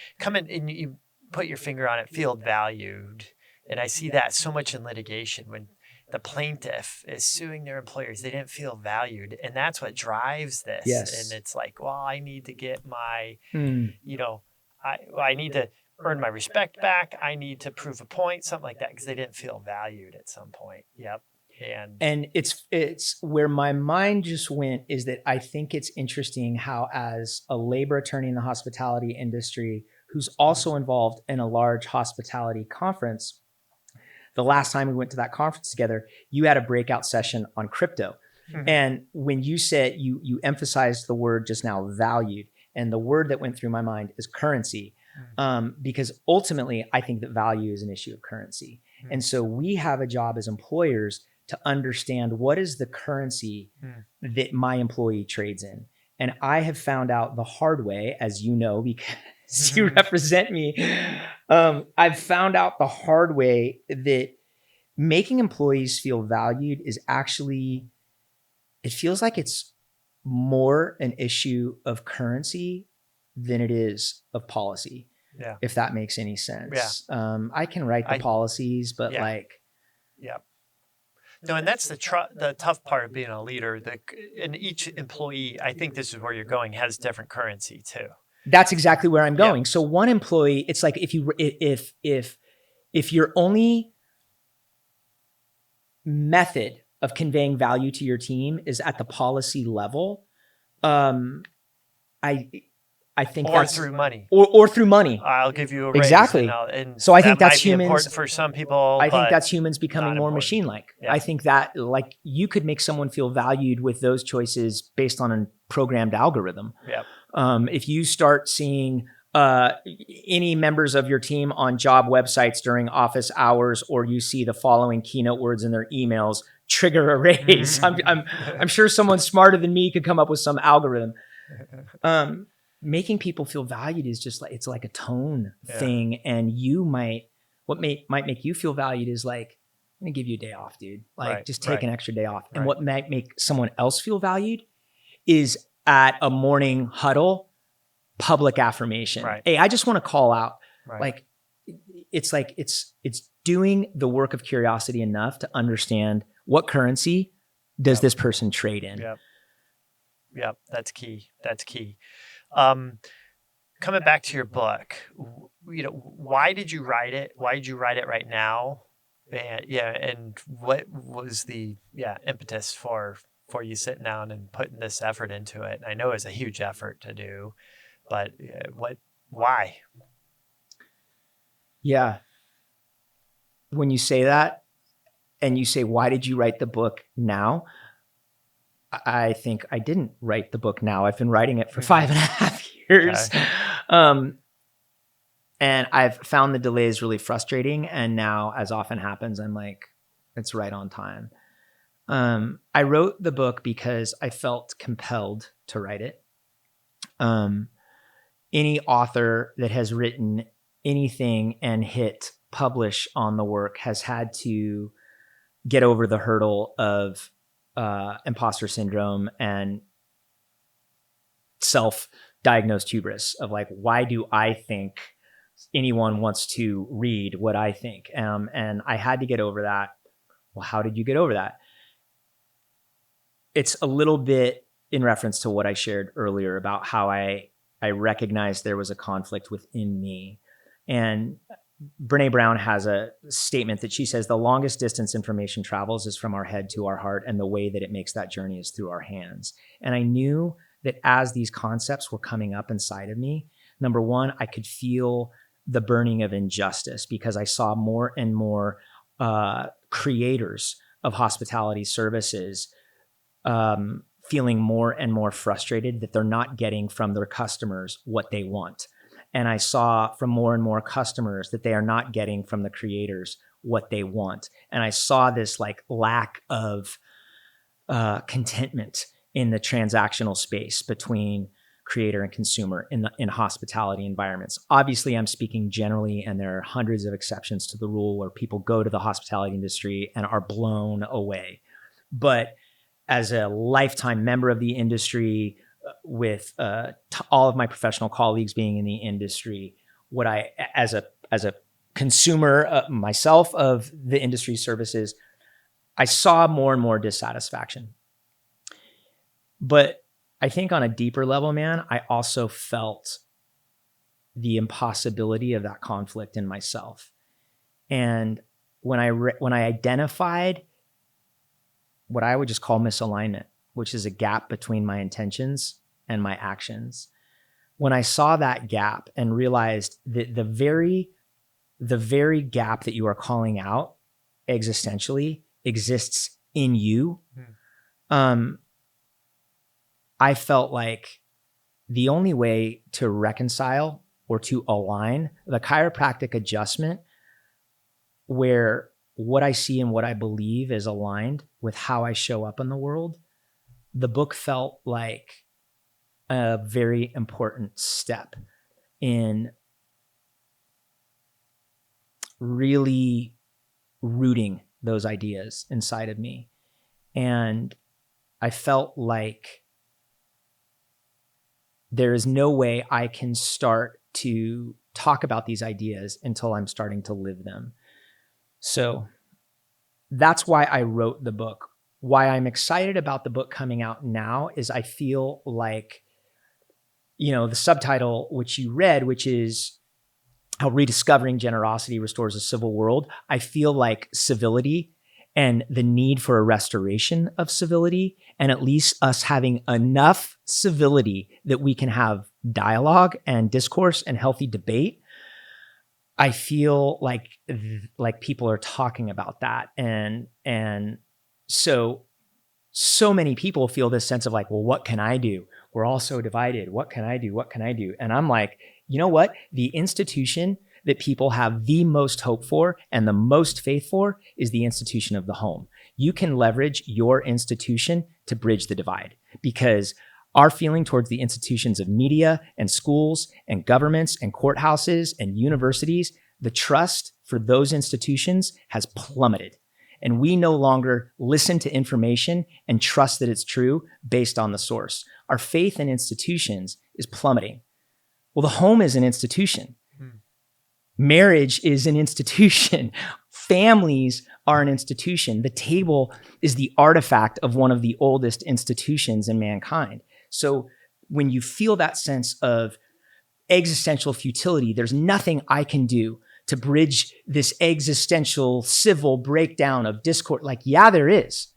put your finger on it, feel valued. And I see that so much in litigation when the plaintiff is suing their employers. They didn't feel valued. And that's what drives this. Yes. And it's like, well, I need to get my, I need to earn my respect back. I need to prove a point, something like that, because they didn't feel valued at some point. Yep. And it's where my mind just went is that I think it's interesting how, as a labor attorney in the hospitality industry who's also involved in a large hospitality conference, the last time we went to that conference together, you had a breakout session on crypto. Mm-hmm. And when you said, you emphasized the word just now, valued, and the word that went through my mind is currency. Because ultimately I think that value is an issue of currency. Mm-hmm. And so we have a job as employers to understand what is the currency that my employee trades in. And I have found out the hard way, as you know, because you represent me. I've found out the hard way that making employees feel valued is actually, it feels like it's more an issue of currency than it is of policy. Yeah. If that makes any sense. Yeah. I can write the policies, but no, and that's the tough part of being a leader. And each employee, I think this is where you're going, has different currency too. That's exactly where I'm going. So one employee, it's like if your only method of conveying value to your team is at the policy level, I think or through money. Or through money. I'll give you a raise. Exactly. And so I think that's might be humans. Important for some people. I think that's humans becoming more machine-like. Yeah. I think that like you could make someone feel valued with those choices based on a programmed algorithm. Yeah. If you start seeing any members of your team on job websites during office hours, or you see the following keynote words in their emails, trigger a raise. I'm sure someone smarter than me could come up with some algorithm. Making people feel valued is just like, it's like a tone thing. And what might make you feel valued is like, I'm gonna give you a day off, dude. Like just take an extra day off. And what might make someone else feel valued is at a morning huddle, public affirmation. Hey, I just want to call out, like it's doing the work of curiosity enough to understand what currency does this person trade in. Yep. That's key. Coming back to your book, why did you write it? Why did you write it right now? And what was the impetus for you sitting down and putting this effort into it? I know it's a huge effort to do, but why? Yeah. When you say that and you say, why did you write the book now? I think I didn't write the book now. I've been writing it for 5.5 years. Okay. And I've found the delays really frustrating. And now, as often happens, I'm like, it's right on time. I wrote the book because I felt compelled to write it. Any author that has written anything and hit publish on the work has had to get over the hurdle of imposter syndrome and self-diagnosed hubris of like, why do I think anyone wants to read what I think? And I had to get over that. Well, how did you get over that? It's a little bit in reference to what I shared earlier about how I recognized there was a conflict within me. And Brene Brown has a statement that she says, the longest distance information travels is from our head to our heart, and the way that it makes that journey is through our hands. And I knew that as these concepts were coming up inside of me, number one, I could feel the burning of injustice because I saw more and more creators of hospitality services feeling more and more frustrated that they're not getting from their customers what they want. And I saw from more and more customers that they are not getting from the creators what they want. And I saw this like lack of contentment in the transactional space between creator and consumer in hospitality environments. Obviously, I'm speaking generally, and there are hundreds of exceptions to the rule where people go to the hospitality industry and are blown away. But as a lifetime member of the industry, with all of my professional colleagues being in the industry, what I, as a consumer myself of the industry services, I saw more and more dissatisfaction. But I think on a deeper level, man, I also felt the impossibility of that conflict in myself. And when I identified what I would just call misalignment, which is a gap between my intentions and my actions, when I saw that gap and realized that the very gap that you are calling out existentially exists in you, I felt like the only way to reconcile or to align the chiropractic adjustment where what I see and what I believe is aligned with how I show up in the world, the book felt like a very important step in really rooting those ideas inside of me. And I felt like there is no way I can start to talk about these ideas until I'm starting to live them. So that's why I wrote the book. Why I'm excited about the book coming out now is I feel like, the subtitle, which you read, which is How Rediscovering Generosity Restores a Civil World. I feel like civility and the need for a restoration of civility, and at least us having enough civility that we can have dialogue and discourse and healthy debate. I feel like people are talking about that. And so many people feel this sense of like, well, what can I do? We're all so divided. What can I do? What can I do? And I'm like, you know what? The institution that people have the most hope for and the most faith for is the institution of the home. You can leverage your institution to bridge the divide, because our feeling towards the institutions of media and schools and governments and courthouses and universities, the trust for those institutions has plummeted. And we no longer listen to information and trust that it's true based on the source. Our faith in institutions is plummeting. Well, the home is an institution. Marriage is an institution. Families are an institution. The table is the artifact of one of the oldest institutions in mankind. So when you feel that sense of existential futility, there's nothing I can do to bridge this existential civil breakdown of discord. Like, yeah, there is.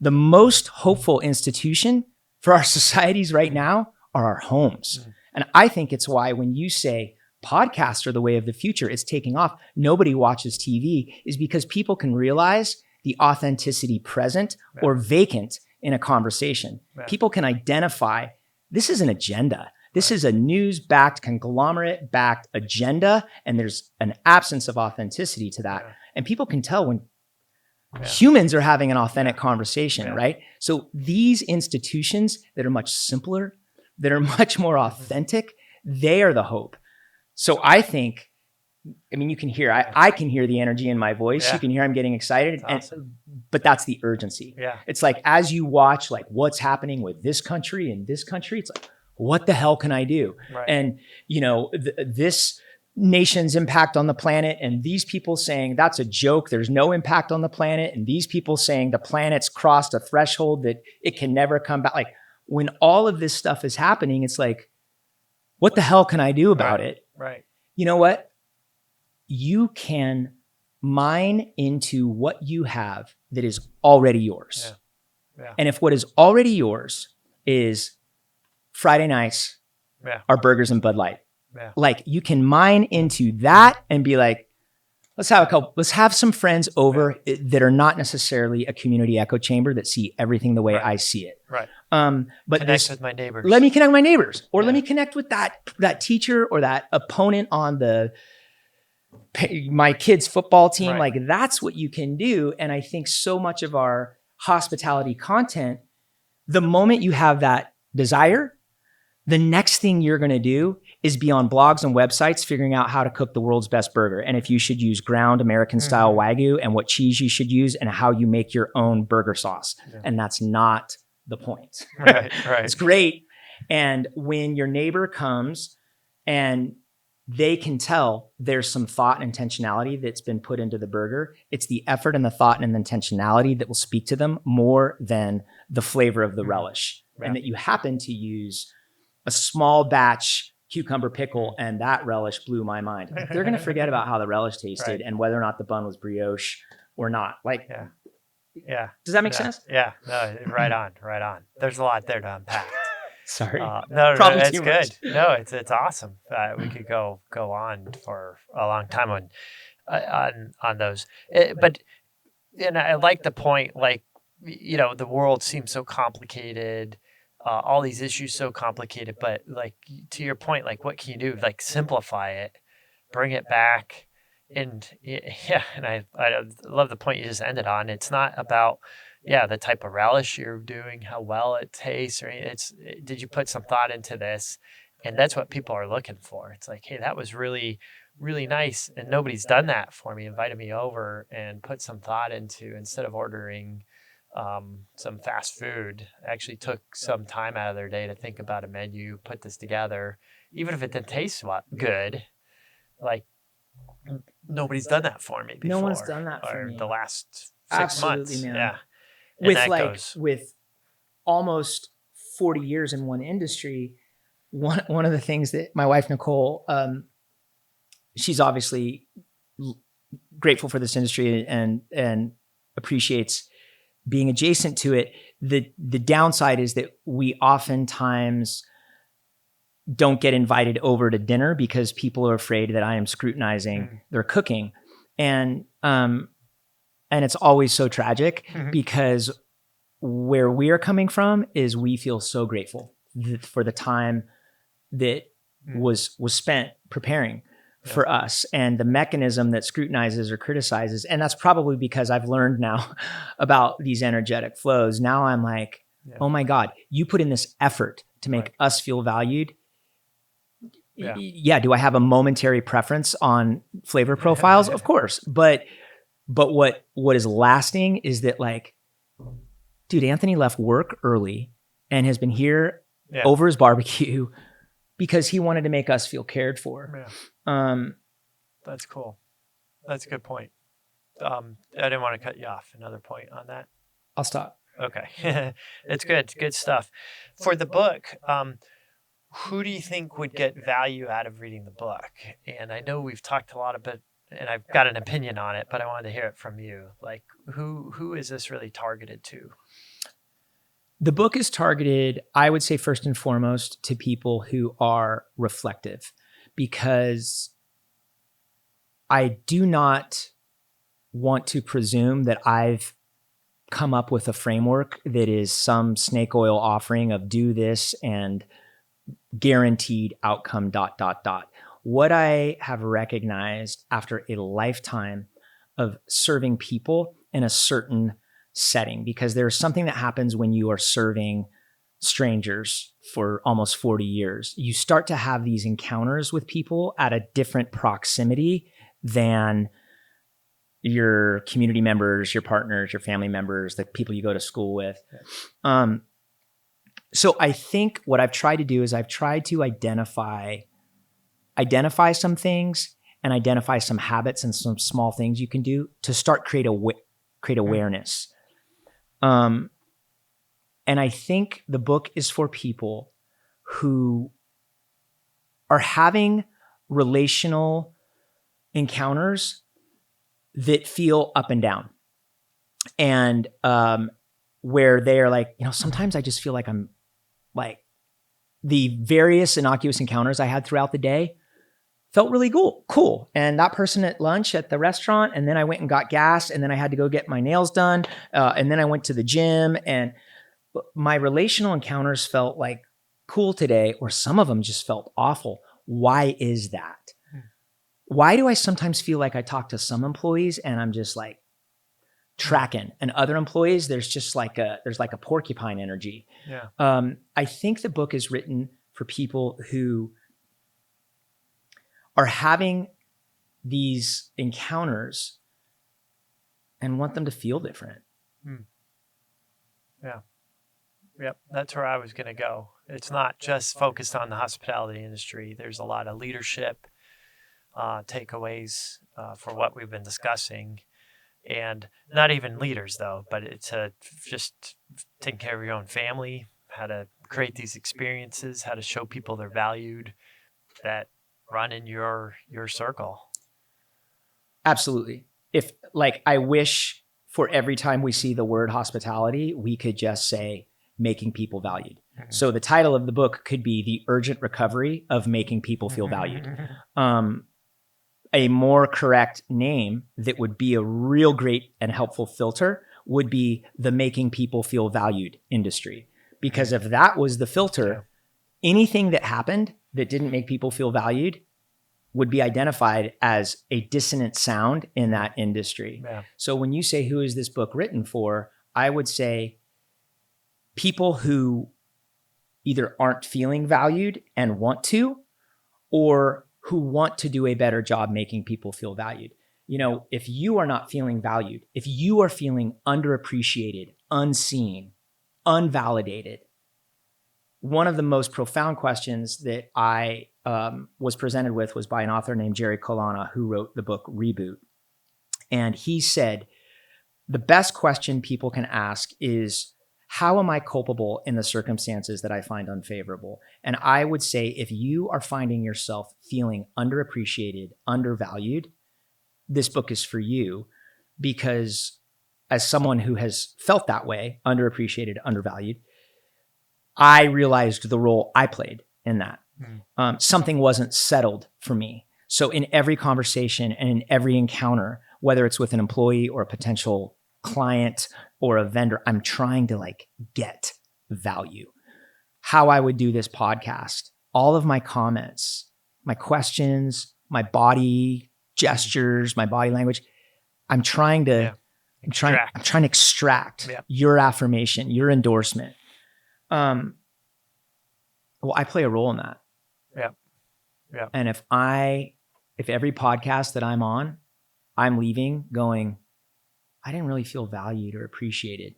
The most hopeful institution for our societies right now are our homes. And I think it's why when you say podcasts are the way of the future, it's taking off, nobody watches TV, is because people can realize the authenticity present or vacant in a conversation. People can identify, this is an agenda. This is a news-backed, conglomerate-backed agenda, and there's an absence of authenticity to that. And people can tell when humans are having an authentic conversation, right? So these institutions that are much simpler, that are much more authentic, they are the hope. So I think, you can hear, I can hear the energy in my voice. You can hear I'm getting excited, awesome. But that's the urgency. It's like, as you watch like what's happening with this country and this country, it's like, what the hell can I do? And, this nation's impact on the planet, and these people saying that's a joke, there's no impact on the planet, and these people saying the planet's crossed a threshold that it can never come back. Like, when all of this stuff is happening, it's like, what the hell can I do about it? You know what? You can mine into what you have that is already yours. And if what is already yours is Friday nights are burgers and Bud Light, like, you can mine into that and be like, let's have some friends over that are not necessarily a community echo chamber that see everything the way I see it. But connect with my neighbors. Let me connect with my neighbors, or let me connect with that teacher or that opponent on my kid's football team. Like, that's what you can do. And I think so much of our hospitality content, the moment you have that desire, the next thing you're going to do is be on blogs and websites figuring out how to cook the world's best burger, and if you should use ground American style Wagyu, and what cheese you should use, and how you make your own burger sauce. And that's not the point. It's great. And when your neighbor comes and they can tell there's some thought and intentionality that's been put into the burger. It's the effort and the thought and the intentionality that will speak to them more than the flavor of the relish. Yeah. And that you happen to use a small batch cucumber pickle and that relish blew my mind. They're going to forget about how the relish tasted and whether or not the bun was brioche or not. Like, yeah. Does that make sense? Yeah. No, right on. There's a lot there to unpack. Sorry. No, it's good. No, it's awesome. We could go on for a long time on those. And I like the point, like, the world seems so complicated, all these issues so complicated, but like to your point, like what can you do? Like simplify it, bring it back. And and I love the point you just ended on. It's not about the type of relish you're doing, how well it tastes, or did you put some thought into this? And that's what people are looking for. It's like, hey, that was really, really nice, and nobody's done that for me, invited me over and put some thought into, instead of ordering some fast food, actually took some time out of their day to think about a menu, put this together, even if it didn't taste good. Like, nobody's done that for me before. No one's done that for me. The last 6 Absolutely, months. man. Yeah. With almost 40 years in one industry, one of the things that my wife, Nicole, she's obviously grateful for this industry and appreciates being adjacent to it. The downside is that we oftentimes don't get invited over to dinner because people are afraid that I am scrutinizing their cooking. And it's always so tragic because where we are coming from is we feel so grateful for the time that was spent preparing for us, and the mechanism that scrutinizes or criticizes. And that's probably because I've learned now about these energetic flows. Now I'm like, oh my God, you put in this effort to make us feel valued. Yeah. Do I have a momentary preference on flavor profiles? Of course. But what is lasting is that, like, dude, Anthony left work early and has been here over his barbecue because he wanted to make us feel cared for. Yeah. That's cool. That's a good point. I didn't want to cut you off. Another point on that. I'll stop. Okay. It's good. It's good stuff. For the book, who do you think would get value out of reading the book? And I know we've talked a lot about, and I've got an opinion on it, but I wanted to hear it from you. Like, who is this really targeted to? The book is targeted, I would say, first and foremost, to people who are reflective, because I do not want to presume that I've come up with a framework that is some snake oil offering of do this and guaranteed outcome ... What I have recognized after a lifetime of serving people in a certain setting, because there's something that happens when you are serving strangers for almost 40 years. You start to have these encounters with people at a different proximity than your community members, your partners, your family members, the people you go to school with. So I think what I've tried to do is I've tried to identify some things and identify some habits and some small things you can do to start create awareness. And I think the book is for people who are having relational encounters that feel up and down, and where they are like, sometimes I just feel like I'm like, the various innocuous encounters I had throughout the day felt really cool. And that person at lunch at the restaurant, and then I went and got gas, and then I had to go get my nails done, and then I went to the gym, and my relational encounters felt like cool today, or some of them just felt awful. Why is that? Why do I sometimes feel like I talk to some employees and I'm just like tracking, and other employees, there's like a porcupine energy? Yeah. I think the book is written for people who are having these encounters and want them to feel different. Yeah. Yep. That's where I was going to go. It's not just focused on the hospitality industry. There's a lot of leadership takeaways for what we've been discussing. And not even leaders, though, but it's just taking care of your own family, how to create these experiences, how to show people they're valued, that run in your circle. Absolutely. If I wish for every time we see the word hospitality, we could just say making people valued. Mm-hmm. So the title of the book could be The Urgent Recovery of Making People Feel Valued. A more correct name that would be a real great and helpful filter would be the Making People Feel Valued industry. Because if that was the filter, anything that happened that didn't make people feel valued would be identified as a dissonant sound in that industry. Yeah. So when you say, who is this book written for? I would say people who either aren't feeling valued and want to, or who want to do a better job making people feel valued. You know, if you are not feeling valued, if you are feeling underappreciated, unseen, unvalidated, one of the most profound questions that I was presented with was by an author named Jerry Colonna, who wrote the book Reboot. And he said, the best question people can ask is, how am I culpable in the circumstances that I find unfavorable? And I would say, if you are finding yourself feeling underappreciated, undervalued, this book is for you, because as someone who has felt that way, underappreciated, undervalued, I realized the role I played in that. Something wasn't settled for me. So in every conversation and in every encounter, whether it's with an employee or a potential client or a vendor, I'm trying to get value. How I would do this podcast, all of my comments, my questions, my body gestures, my body language, I'm trying to extract your affirmation, your endorsement. Well, I play a role in that. Yeah. And if every podcast that I'm on, I'm leaving going, I didn't really feel valued or appreciated.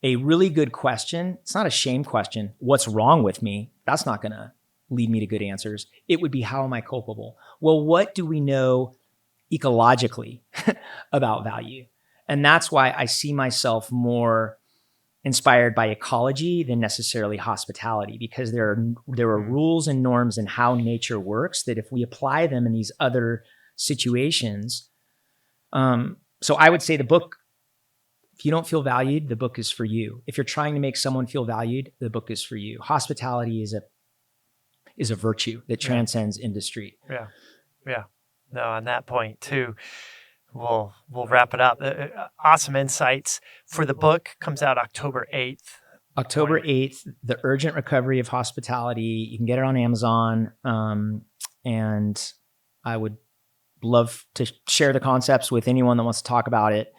A really good question, it's not a shame question. What's wrong with me? That's not going to lead me to good answers. It would be, how am I culpable? Well, what do we know ecologically about value? And that's why I see myself more inspired by ecology than necessarily hospitality, because there are rules and norms in how nature works that if we apply them in these other situations, so I would say the book, if you don't feel valued, the book is for you. If you're trying to make someone feel valued, the book is for you. Hospitality is a virtue that transcends industry. Yeah. No, on that point too, we'll wrap it up. Awesome insights. For the book, comes out October 8th. October 8th, The Urgent Recovery of Hospitality. You can get it on Amazon. And I would love to share the concepts with anyone that wants to talk about it.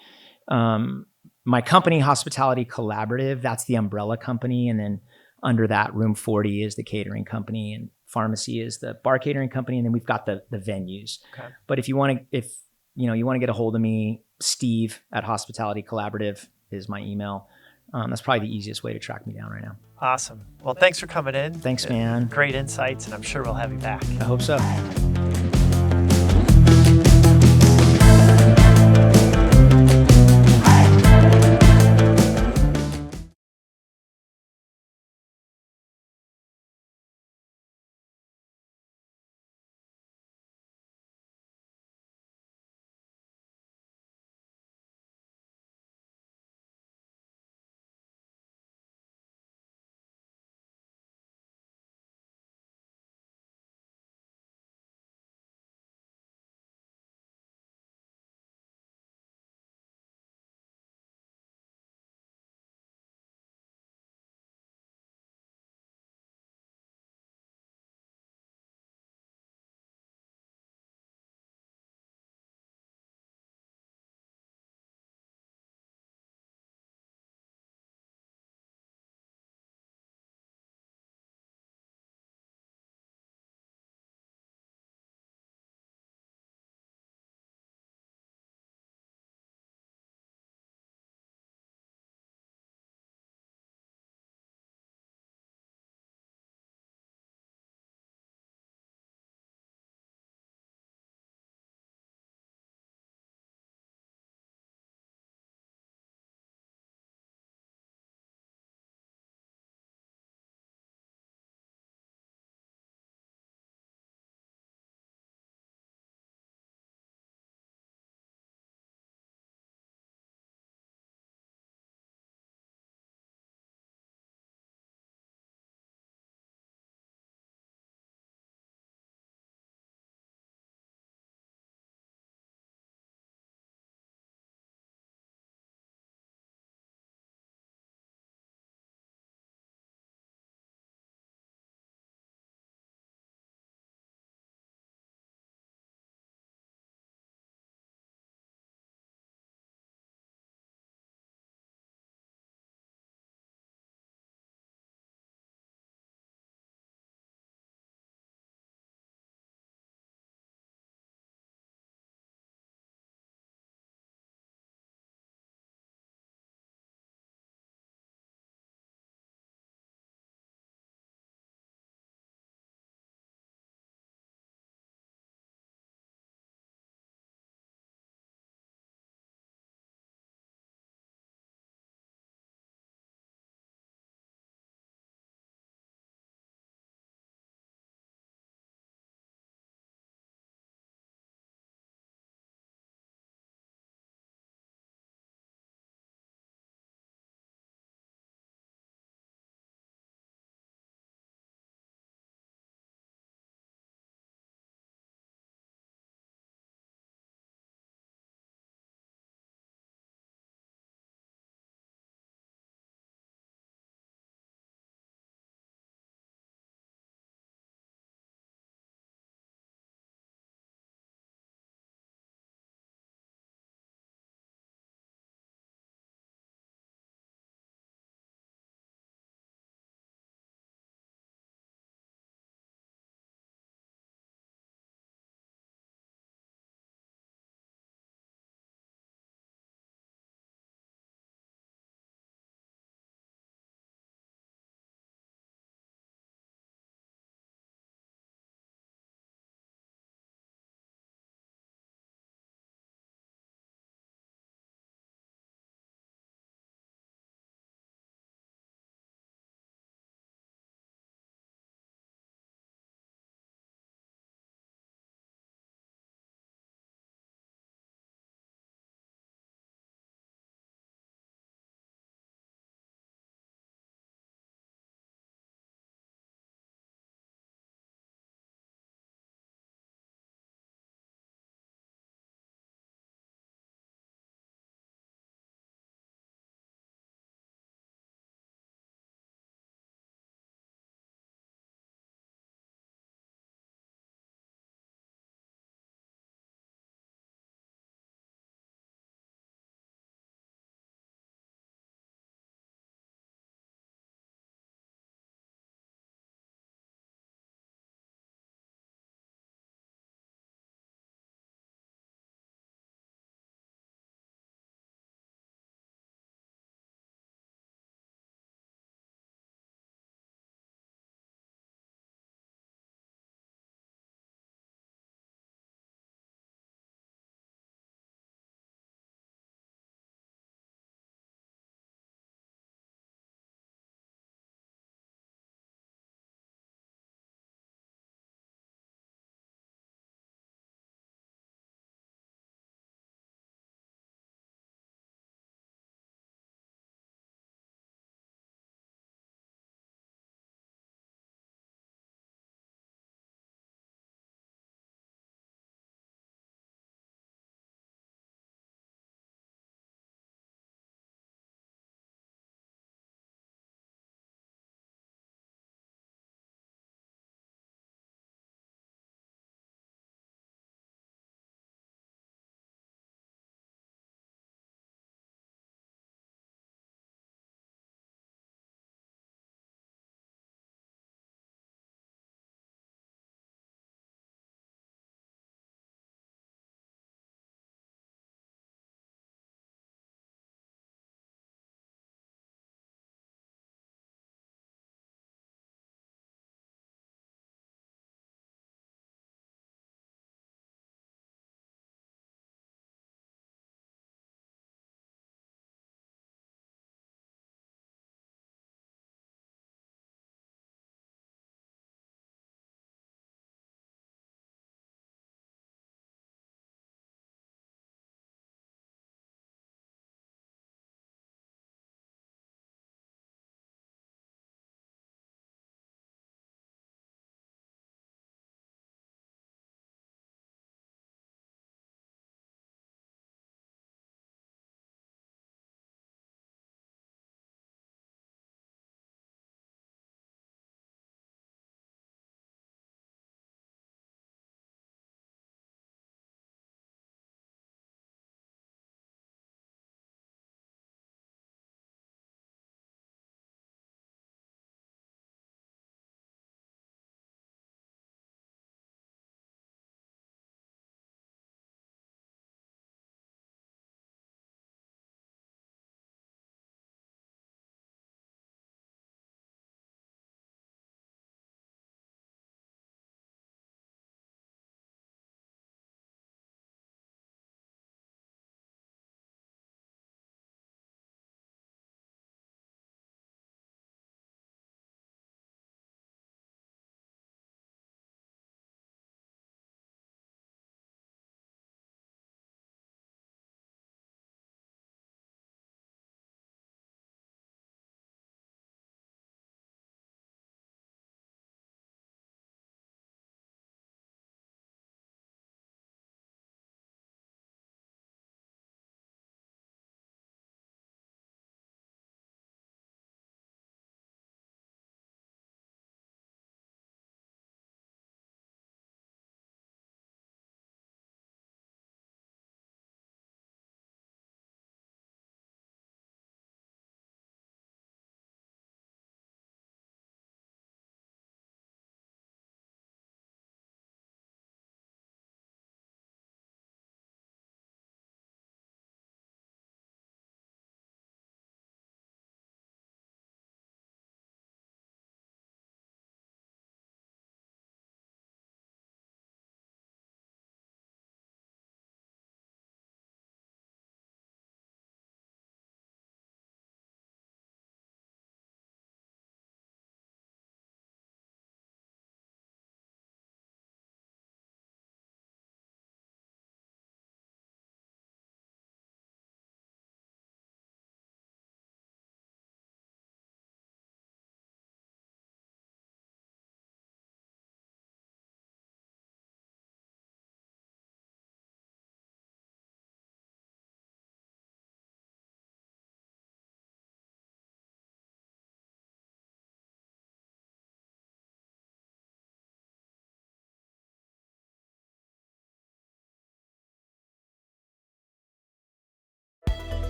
My company, Hospitality Collaborative, that's the umbrella company. And then under that, Room 40 is the catering company, and Pharmacy is the bar catering company. And then we've got the venues. Okay. But if you want to get a hold of me, Steve at Hospitality Collaborative is my email. That's probably the easiest way to track me down right now. Awesome. Well, thanks for coming in. Thanks, man. Great insights, and I'm sure we'll have you back. I hope so.